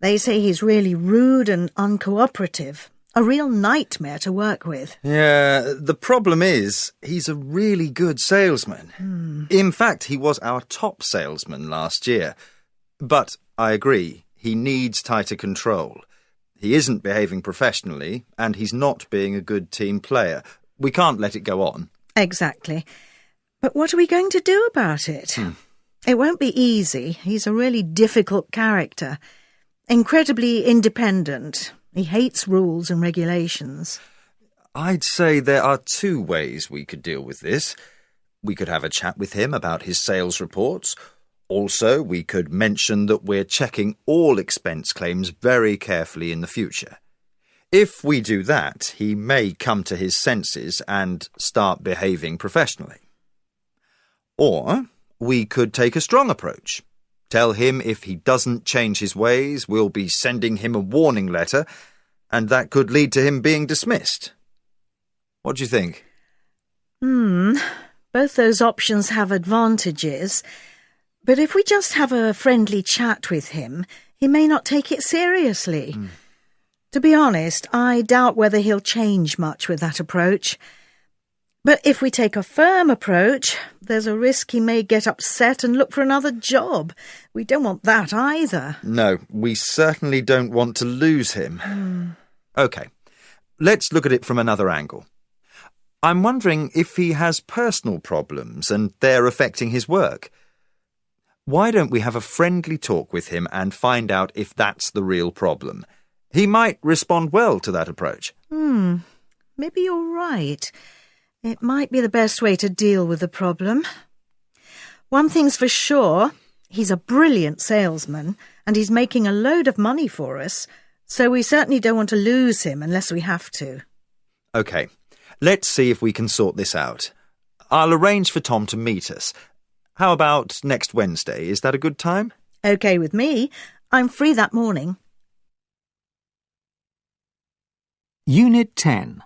They say he's really rude and uncooperative. A real nightmare to work with. Yeah, the problem is, he's a really good salesman. In fact, he was our top salesman last year. But I agree, he needs tighter control. He isn't behaving professionally, and he's not being a good team player. We can't let it go on. Exactly. But what are we going to do about it? It won't be easy. He's a really difficult character. Incredibly independent. He hates rules and regulations. I'd say there are 2 ways we could deal with this. We could have a chat with him about his sales reports. Also, we could mention that we're checking all expense claims very carefully in the future. If we do that, he may come to his senses and start behaving professionally. Or we could take a strong approach. Tell him if he doesn't change his ways, we'll be sending him a warning letter, and that could lead to him being dismissed. What do you think? Both those options have advantages. But if we just have a friendly chat with him, he may not take it seriously. To be honest, I doubt whether he'll change much with that approach. But if we take a firm approach, there's a risk he may get upset and look for another job. We don't want that either. No, we certainly don't want to lose him. OK, let's look at it from another angle. I'm wondering if he has personal problems and they're affecting his work. Why don't we have a friendly talk with him and find out if that's the real problem? He might respond well to that approach. Maybe you're right. It might be the best way to deal with the problem. One thing's for sure, he's a brilliant salesman and he's making a load of money for us, so we certainly don't want to lose him unless we have to. OK, let's see if we can sort this out. I'll arrange for Tom to meet us. How about next Wednesday? Is that a good time? OK with me. I'm free that morning. Unit 10.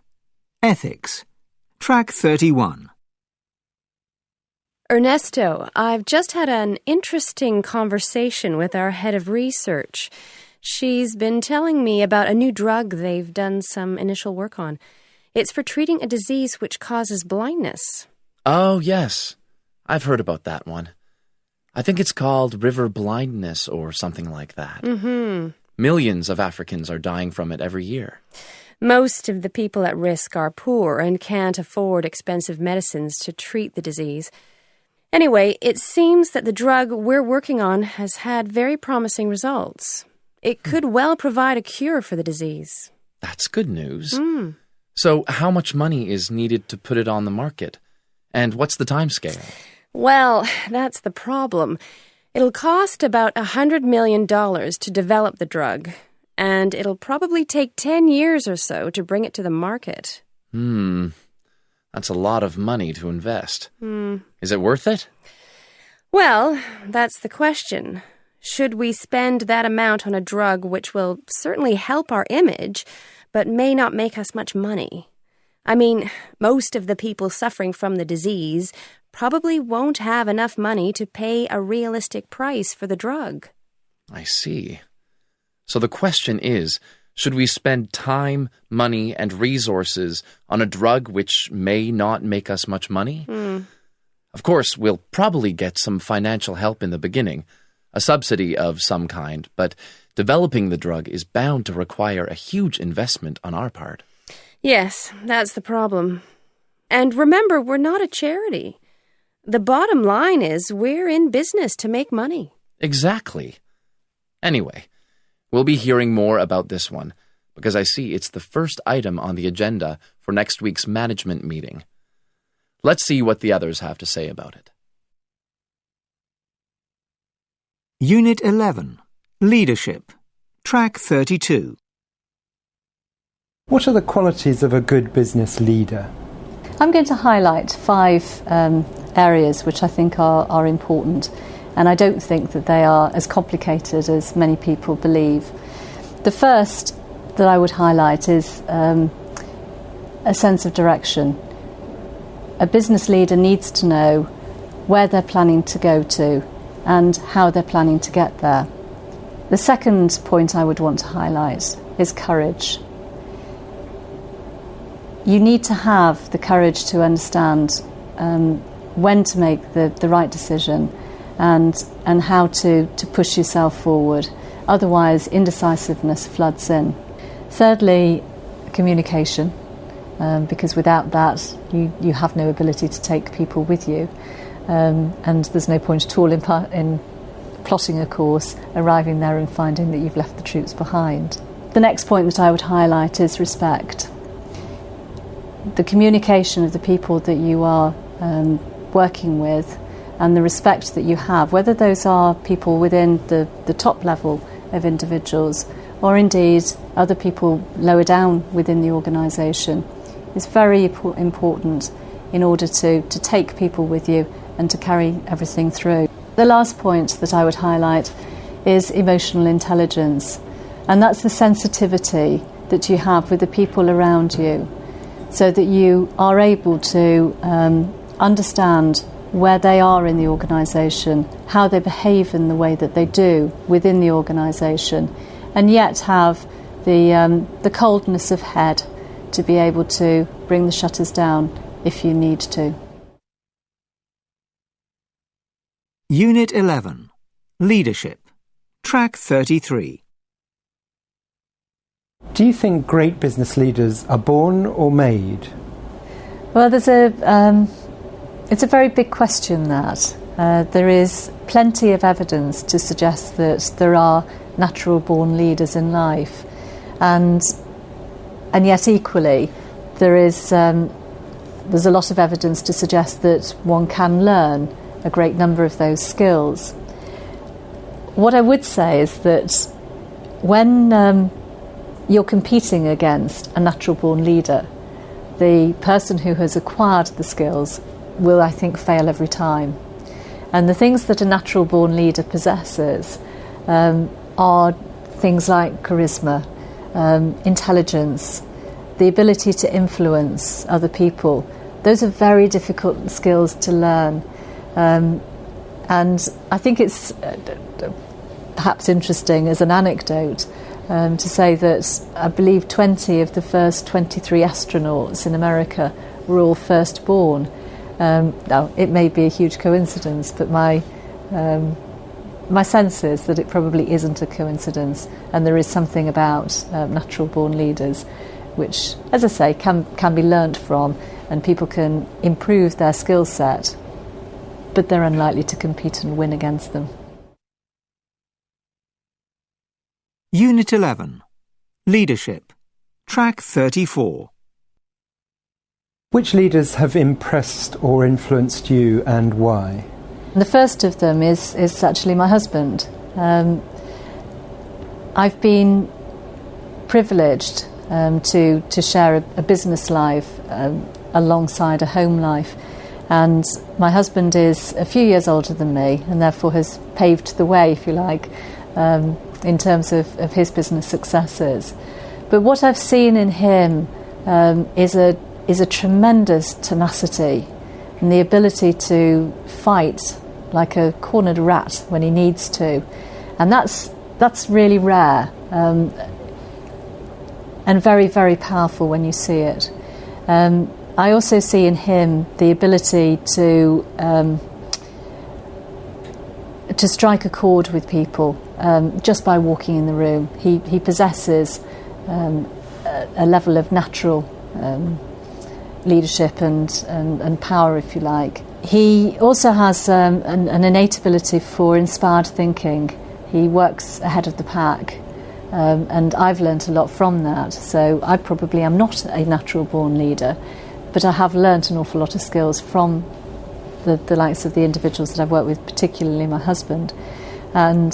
Ethics. Track 31. Ernesto, I've just had an interesting conversation with our head of research. She's been telling me about a new drug they've done some initial work on. It's for treating a disease which causes blindness. Oh, yes. I've heard about that one. I think it's called river blindness or something like that. Mm-hmm. Millions of Africans are dying from it every year. Most of the people at risk are poor and can't afford expensive medicines to treat the disease. Anyway, it seems that the drug we're working on has had very promising results. It could well provide a cure for the disease. That's good news. So how much money is needed to put it on the market? And what's the timescale? Well, that's the problem. It'll cost about $100 million to develop the drug, and it'll probably take 10 years or so to bring it to the market. That's a lot of money to invest. Is it worth it? Well, that's the question. Should we spend that amount on a drug which will certainly help our image, but may not make us much money? I mean, most of the people suffering from the disease probably won't have enough money to pay a realistic price for the drug. I see. So the question is, should we spend time, money, and resources on a drug which may not make us much money? Of course, we'll probably get some financial help in the beginning, a subsidy of some kind, but developing the drug is bound to require a huge investment on our part. Yes, that's the problem. And remember, we're not a charity. The bottom line is we're in business to make money. Exactly. Anyway, we'll be hearing more about this one, because I see it's the first item on the agenda for next week's management meeting. Let's see what the others have to say about it. Unit 11. Leadership. Track 32. What are the qualities of a good business leader? I'm going to highlight 5 areas which I think are important, and I don't think that they are as complicated as many people believe. The first that I would highlight is a sense of direction. A business leader needs to know where they're planning to go to and how they're planning to get there. The second point I would want to highlight is courage. You need to have the courage to understand when to make the right decision and how to push yourself forward. Otherwise, indecisiveness floods in. Thirdly, communication, because without that, you have no ability to take people with you. And there's no point at all in plotting a course, arriving there and finding that you've left the troops behind. The next point that I would highlight is respect. The communication of the people that you are working with and the respect that you have, whether those are people within the top level of individuals or indeed other people lower down within the organisation, is very important in order to take people with you and to carry everything through. The last point that I would highlight is emotional intelligence, and that's the sensitivity that you have with the people around you, so that you are able to understand where they are in the organisation, how they behave in the way that they do within the organisation, and yet have the coldness of head to be able to bring the shutters down if you need to. Unit 11. Leadership. Track 33. Do you think great business leaders are born or made? Well, it's a very big question, that. There is plenty of evidence to suggest that there are natural-born leaders in life, and yet equally there's a lot of evidence to suggest that one can learn a great number of those skills. What I would say is that when you're competing against a natural-born leader, the person who has acquired the skills will, I think, fail every time. And the things that a natural-born leader possesses are things like charisma, intelligence, the ability to influence other people. Those are very difficult skills to learn. And I think it's perhaps interesting as an anecdote to say that I believe 20 of the first 23 astronauts in America were all firstborn. Now, it may be a huge coincidence, but my sense is that it probably isn't a coincidence, and there is something about natural-born leaders which, as I say, can be learnt from, and people can improve their skill set, but they're unlikely to compete and win against them. Unit 11. Leadership. Track 34. Which leaders have impressed or influenced you and why? The first of them is actually my husband. I've been privileged to share a business life alongside a home life, and my husband is a few years older than me and therefore has paved the way, if you like, in terms of his business successes. But what I've seen in him is a tremendous tenacity and the ability to fight like a cornered rat when he needs to, and that's really rare and very, very powerful when you see it. I also see in him the ability to strike a chord with people just by walking in the room. He possesses a level of natural leadership and power, if you like. He also has an innate ability for inspired thinking. He works ahead of the pack, and I've learnt a lot from that. So I probably am not a natural-born leader, but I have learnt an awful lot of skills from the likes of the individuals that I've worked with, particularly my husband. And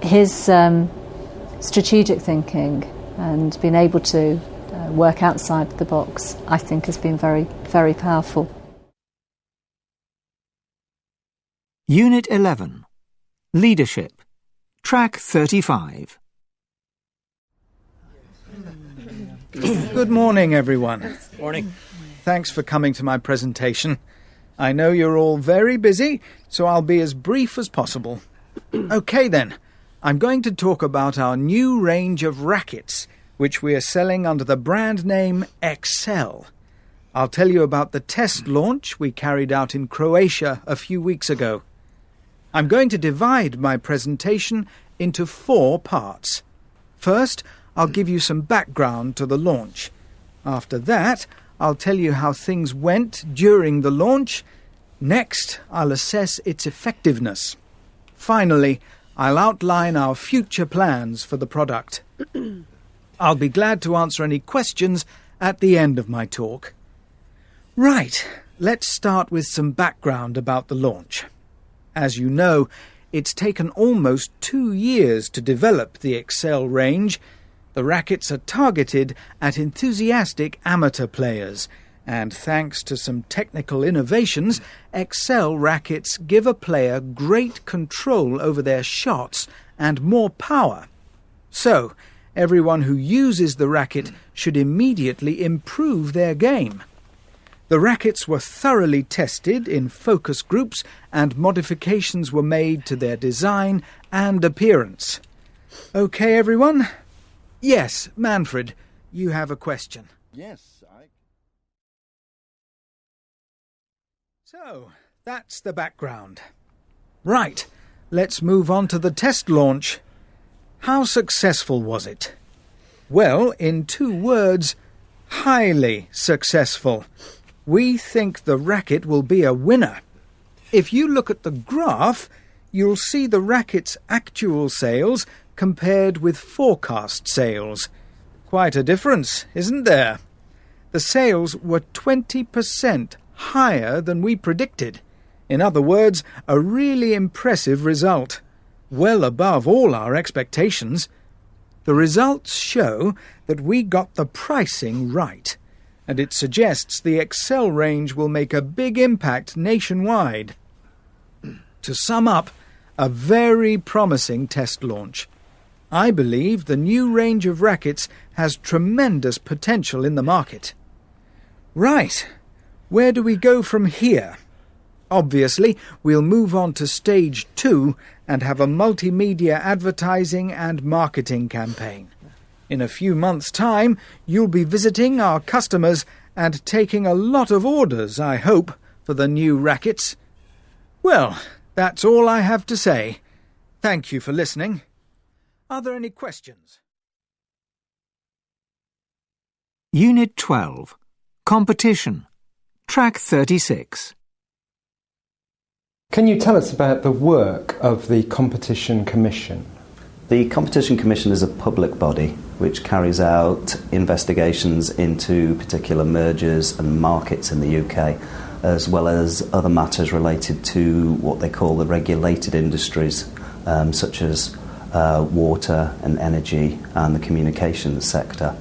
his strategic thinking and being able to work outside the box, I think, has been very, very powerful. Unit 11. Leadership. Track 35. Good morning, everyone. Morning. Thanks for coming to my presentation. I know you're all very busy, so I'll be as brief as possible. Okay then, I'm going to talk about our new range of rackets, which we are selling under the brand name Excel. I'll tell you about the test launch we carried out in Croatia a few weeks ago. I'm going to divide my presentation into 4 parts. First, I'll give you some background to the launch. After that, I'll tell you how things went during the launch. Next, I'll assess its effectiveness. Finally, I'll outline our future plans for the product. I'll be glad to answer any questions at the end of my talk. Right, let's start with some background about the launch. As you know, it's taken almost 2 years to develop the Excel range. The rackets are targeted at enthusiastic amateur players, and thanks to some technical innovations, Excel rackets give a player great control over their shots and more power. So, everyone who uses the racket should immediately improve their game. The rackets were thoroughly tested in focus groups, and modifications were made to their design and appearance. Okay, everyone? Yes, Manfred, you have a question. Yes, So, that's the background. Right, let's move on to the test launch. How successful was it? Well, in 2 words, highly successful. We think the racket will be a winner. If you look at the graph, you'll see the racket's actual sales compared with forecast sales. Quite a difference, isn't there? The sales were 20% higher than we predicted. In other words, a really impressive result, well above all our expectations. The results show that we got the pricing right, and it suggests the Excel range will make a big impact nationwide. To sum up, a very promising test launch. I believe the new range of rackets has tremendous potential in the market. Right, where do we go from here? Obviously, we'll move on to stage 2 and have a multimedia advertising and marketing campaign. In a few months' time, you'll be visiting our customers and taking a lot of orders, I hope, for the new rackets. Well, that's all I have to say. Thank you for listening. Are there any questions? Unit 12. Competition. Track 36. Can you tell us about the work of the Competition Commission? The Competition Commission is a public body which carries out investigations into particular mergers and markets in the UK, as well as other matters related to what they call the regulated industries, such as water and energy and the communications sector.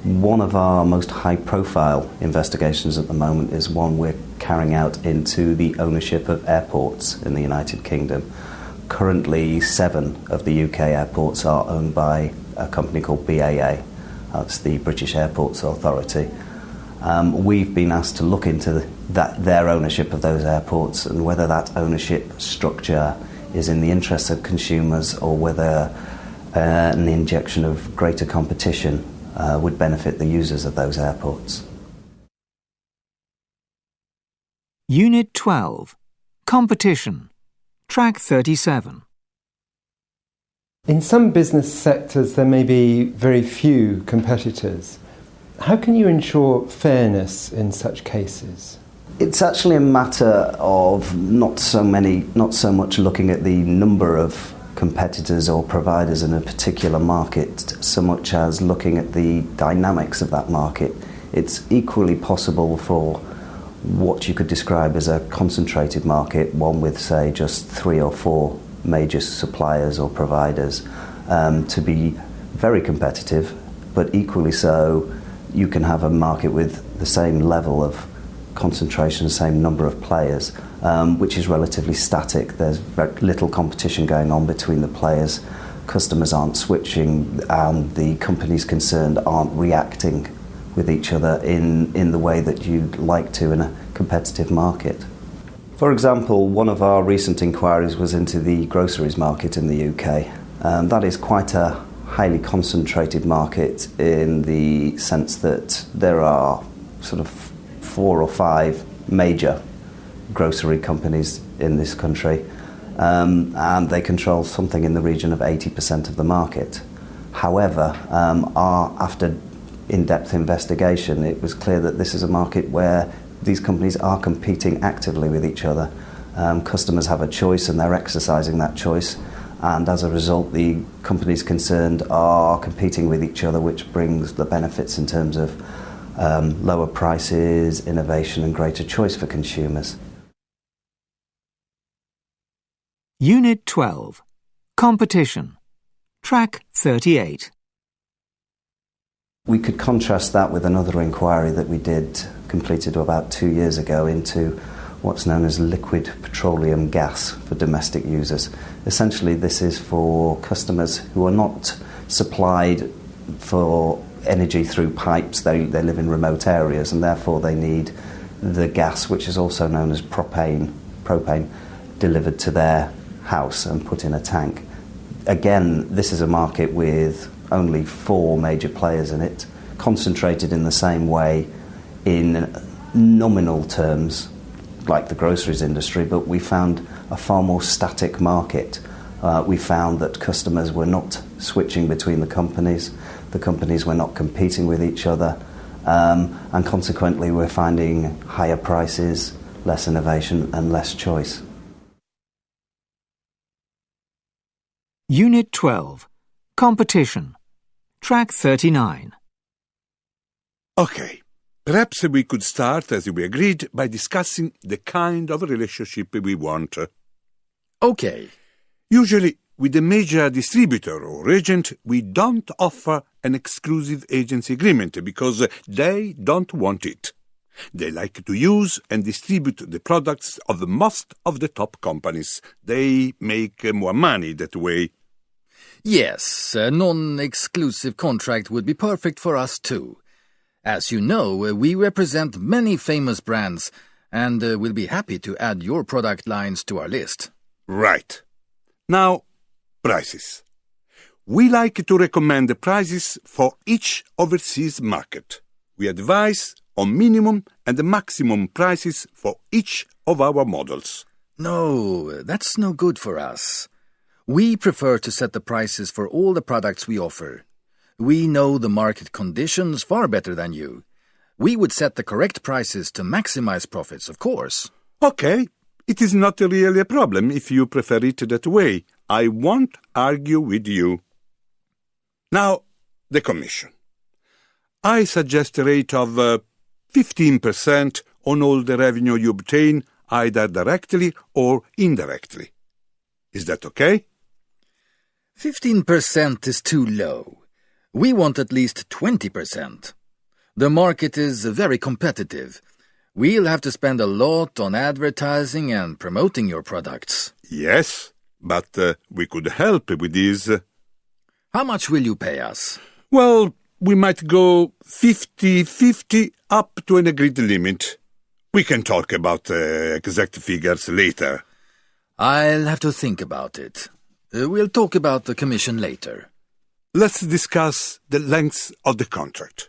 One of our most high-profile investigations at the moment is one we're carrying out into the ownership of airports in the United Kingdom. Currently, 7 of the UK airports are owned by a company called BAA. That's the British Airports Authority. We've been asked to look into their ownership of those airports and whether that ownership structure is in the interests of consumers or whether an injection of greater competition would benefit the users of those airports. Unit 12. Competition. Track 37. In some business sectors there may be very few competitors. How can you ensure fairness in such cases? It's actually a matter of not so much looking at the number of competitors or providers in a particular market, so much as looking at the dynamics of that market. It's equally possible for what you could describe as a concentrated market, one with, say, just 3 or 4 major suppliers or providers, to be very competitive, but equally so, you can have a market with the same level of concentration, the same number of players, which is relatively static. There's very little competition going on between the players. Customers aren't switching, and the companies concerned aren't reacting with each other in the way that you'd like to in a competitive market. For example, one of our recent inquiries was into the groceries market in the UK. That is quite a highly concentrated market in the sense that there are sort of 4 or 5 major grocery companies in this country, and they control something in the region of 80% of the market. However, after in-depth investigation, it was clear that this is a market where these companies are competing actively with each other. Customers have a choice and they're exercising that choice, and as a result the companies concerned are competing with each other, which brings the benefits in terms of lower prices, innovation and greater choice for consumers. Unit 12. Competition. Track 38. We could contrast that with another inquiry that we completed about 2 years ago into what's known as liquid petroleum gas for domestic users. Essentially, this is for customers who are not supplied for energy through pipes. They live in remote areas and therefore they need the gas, which is also known as propane, delivered to their house and put in a tank. Again, this is a market with only 4 major players in it, concentrated in the same way in nominal terms like the groceries industry, but we found a far more static market. We found that customers were not switching between the companies were not competing with each other, and consequently we're finding higher prices, less innovation and less choice. Unit 12. Competition. Track 39. Okay, perhaps we could start, as we agreed, by discussing the kind of relationship we want. Okay. Usually, with a major distributor or agent, we don't offer an exclusive agency agreement because they don't want it. They like to use and distribute the products of most of the top companies. They make more money that way. Yes, a non-exclusive contract would be perfect for us too. As you know, we represent many famous brands, and we'll be happy to add your product lines to our list. Right. Now, prices. We like to recommend the prices for each overseas market. We advise on minimum and maximum prices for each of our models. No, that's no good for us. We prefer to set the prices for all the products we offer. We know the market conditions far better than you. We would set the correct prices to maximize profits, of course. Okay, it is not really a problem if you prefer it that way. I won't argue with you. Now, the commission. I suggest a rate of 15% on all the revenue you obtain, either directly or indirectly. Is that okay? 15% is too low. We want at least 20%. The market is very competitive. We'll have to spend a lot on advertising and promoting your products. Yes, but we could help with this. How much will you pay us? Well, we might go 50-50 up to an agreed limit. We can talk about exact figures later. I'll have to think about it. We'll talk about the commission later. Let's discuss the length of the contract.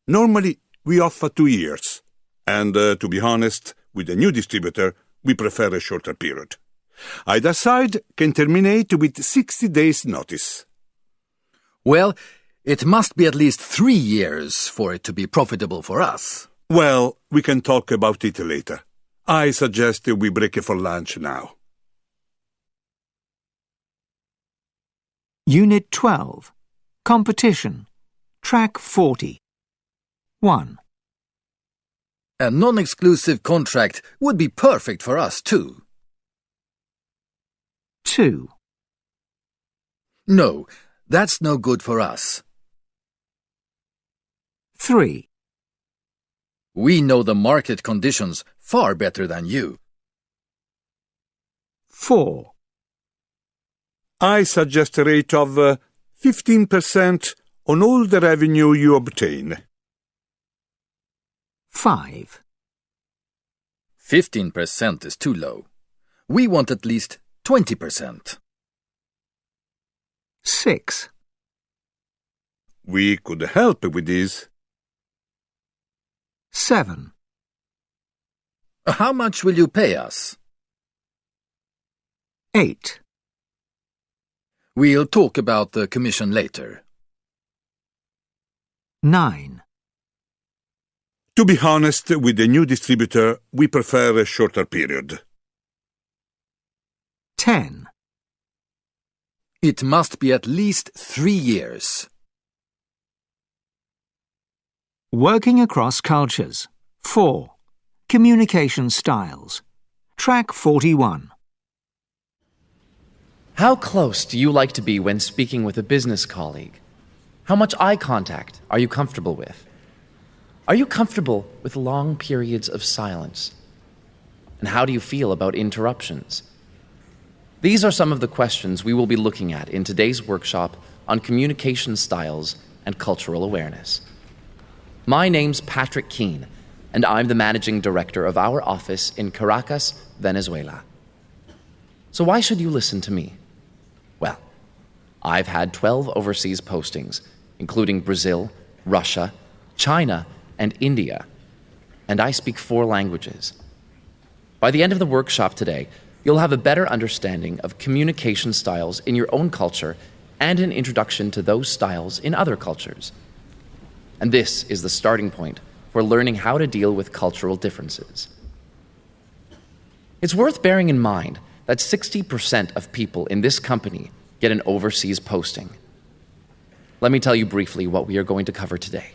Normally, we offer 2 years. And to be honest, with a new distributor, we prefer a shorter period. Either side can terminate with 60 days' notice. Well, it must be at least 3 years for it to be profitable for us. Well, we can talk about it later. I suggest we break for lunch now. Unit 12. Competition. Track 40. 1. A non-exclusive contract would be perfect for us, too. 2. No, that's no good for us. 3. We know the market conditions far better than you. 4. I suggest a rate of 15% on all the revenue you obtain. 5. 15% is too low. We want at least 20%. 6. We could help with this. 7. How much will you pay us? 8. We'll talk about the commission later. 9. To be honest, with the new distributor, we prefer a shorter period. 10. It must be at least 3 years. Working across cultures. 4. Communication styles. Track 41. How close do you like to be when speaking with a business colleague? How much eye contact are you comfortable with? Are you comfortable with long periods of silence? And how do you feel about interruptions? These are some of the questions we will be looking at in today's workshop on communication styles and cultural awareness. My name's Patrick Keane, and I'm the managing director of our office in Caracas, Venezuela. So why should you listen to me? Well, I've had 12 overseas postings, including Brazil, Russia, China, and India, and I speak 4 languages. By the end of the workshop today, you'll have a better understanding of communication styles in your own culture and an introduction to those styles in other cultures. And this is the starting point for learning how to deal with cultural differences. It's worth bearing in mind that 60% of people in this company get an overseas posting. Let me tell you briefly what we are going to cover today.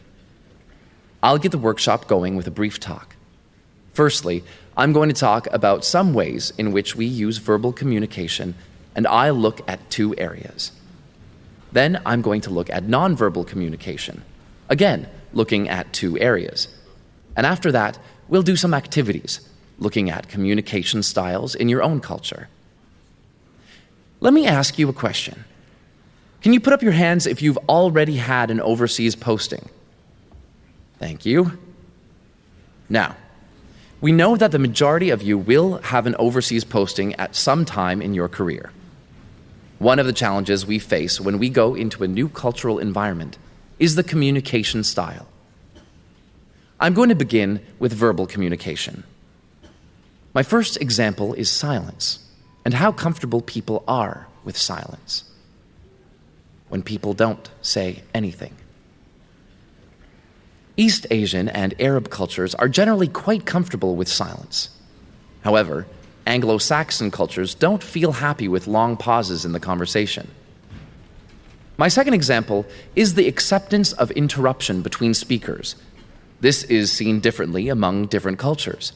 I'll get the workshop going with a brief talk. Firstly, I'm going to talk about some ways in which we use verbal communication, and I'll look at 2 areas. Then I'm going to look at nonverbal communication, again, looking at 2 areas. And after that, we'll do some activities, looking at communication styles in your own culture. Let me ask you a question. Can you put up your hands if you've already had an overseas posting? Thank you. Now, We know that the majority of you will have an overseas posting at some time in your career. One of the challenges we face when we go into a new cultural environment is the communication style. I'm going to begin with verbal communication. My first example is silence, and how comfortable people are with silence when people don't say anything. East Asian and Arab cultures are generally quite comfortable with silence. However, Anglo-Saxon cultures don't feel happy with long pauses in the conversation. My second example is the acceptance of interruption between speakers. This is seen differently among different cultures.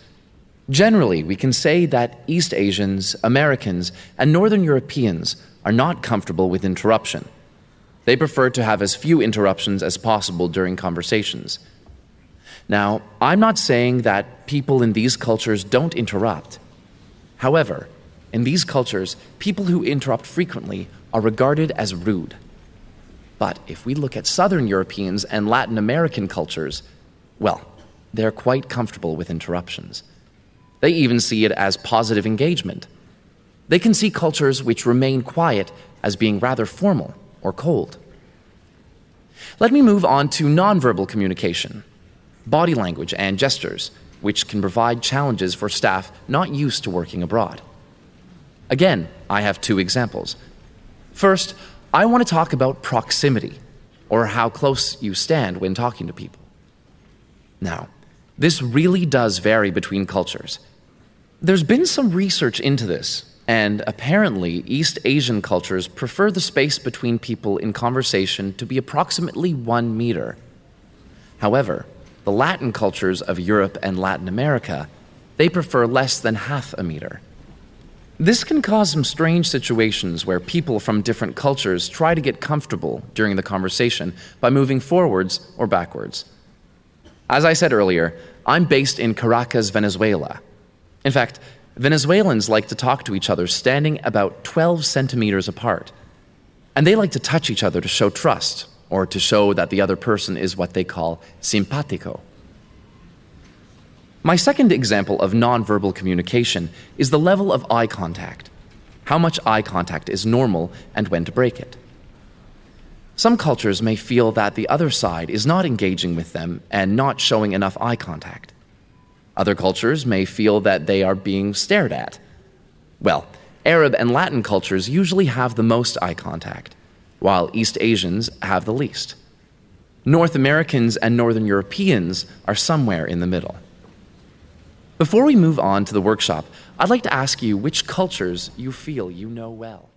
Generally, we can say that East Asians, Americans, and Northern Europeans are not comfortable with interruption. They prefer to have as few interruptions as possible during conversations. Now, I'm not saying that people in these cultures don't interrupt. However, in these cultures, people who interrupt frequently are regarded as rude. But if we look at Southern Europeans and Latin American cultures, well, they're quite comfortable with interruptions. They even see it as positive engagement. They can see cultures which remain quiet as being rather formal or cold. Let me move on to nonverbal communication, body language and gestures, which can provide challenges for staff not used to working abroad. Again, I have two examples. First, I want to talk about proximity, or how close you stand when talking to people. Now, this really does vary between cultures. There's been some research into this, and apparently East Asian cultures prefer the space between people in conversation to be approximately 1 meter. However, the Latin cultures of Europe and Latin America, they prefer less than half a meter. This can cause some strange situations where people from different cultures try to get comfortable during the conversation by moving forwards or backwards. As I said earlier, I'm based in Caracas, Venezuela. In fact, Venezuelans like to talk to each other standing about 12 centimeters apart. And they like to touch each other to show trust, or to show that the other person is what they call simpático. My second example of nonverbal communication is the level of eye contact. How much eye contact is normal and when to break it. Some cultures may feel that the other side is not engaging with them and not showing enough eye contact. Other cultures may feel that they are being stared at. Well, Arab and Latin cultures usually have the most eye contact, while East Asians have the least. North Americans and Northern Europeans are somewhere in the middle. Before we move on to the workshop, I'd like to ask you which cultures you feel you know well.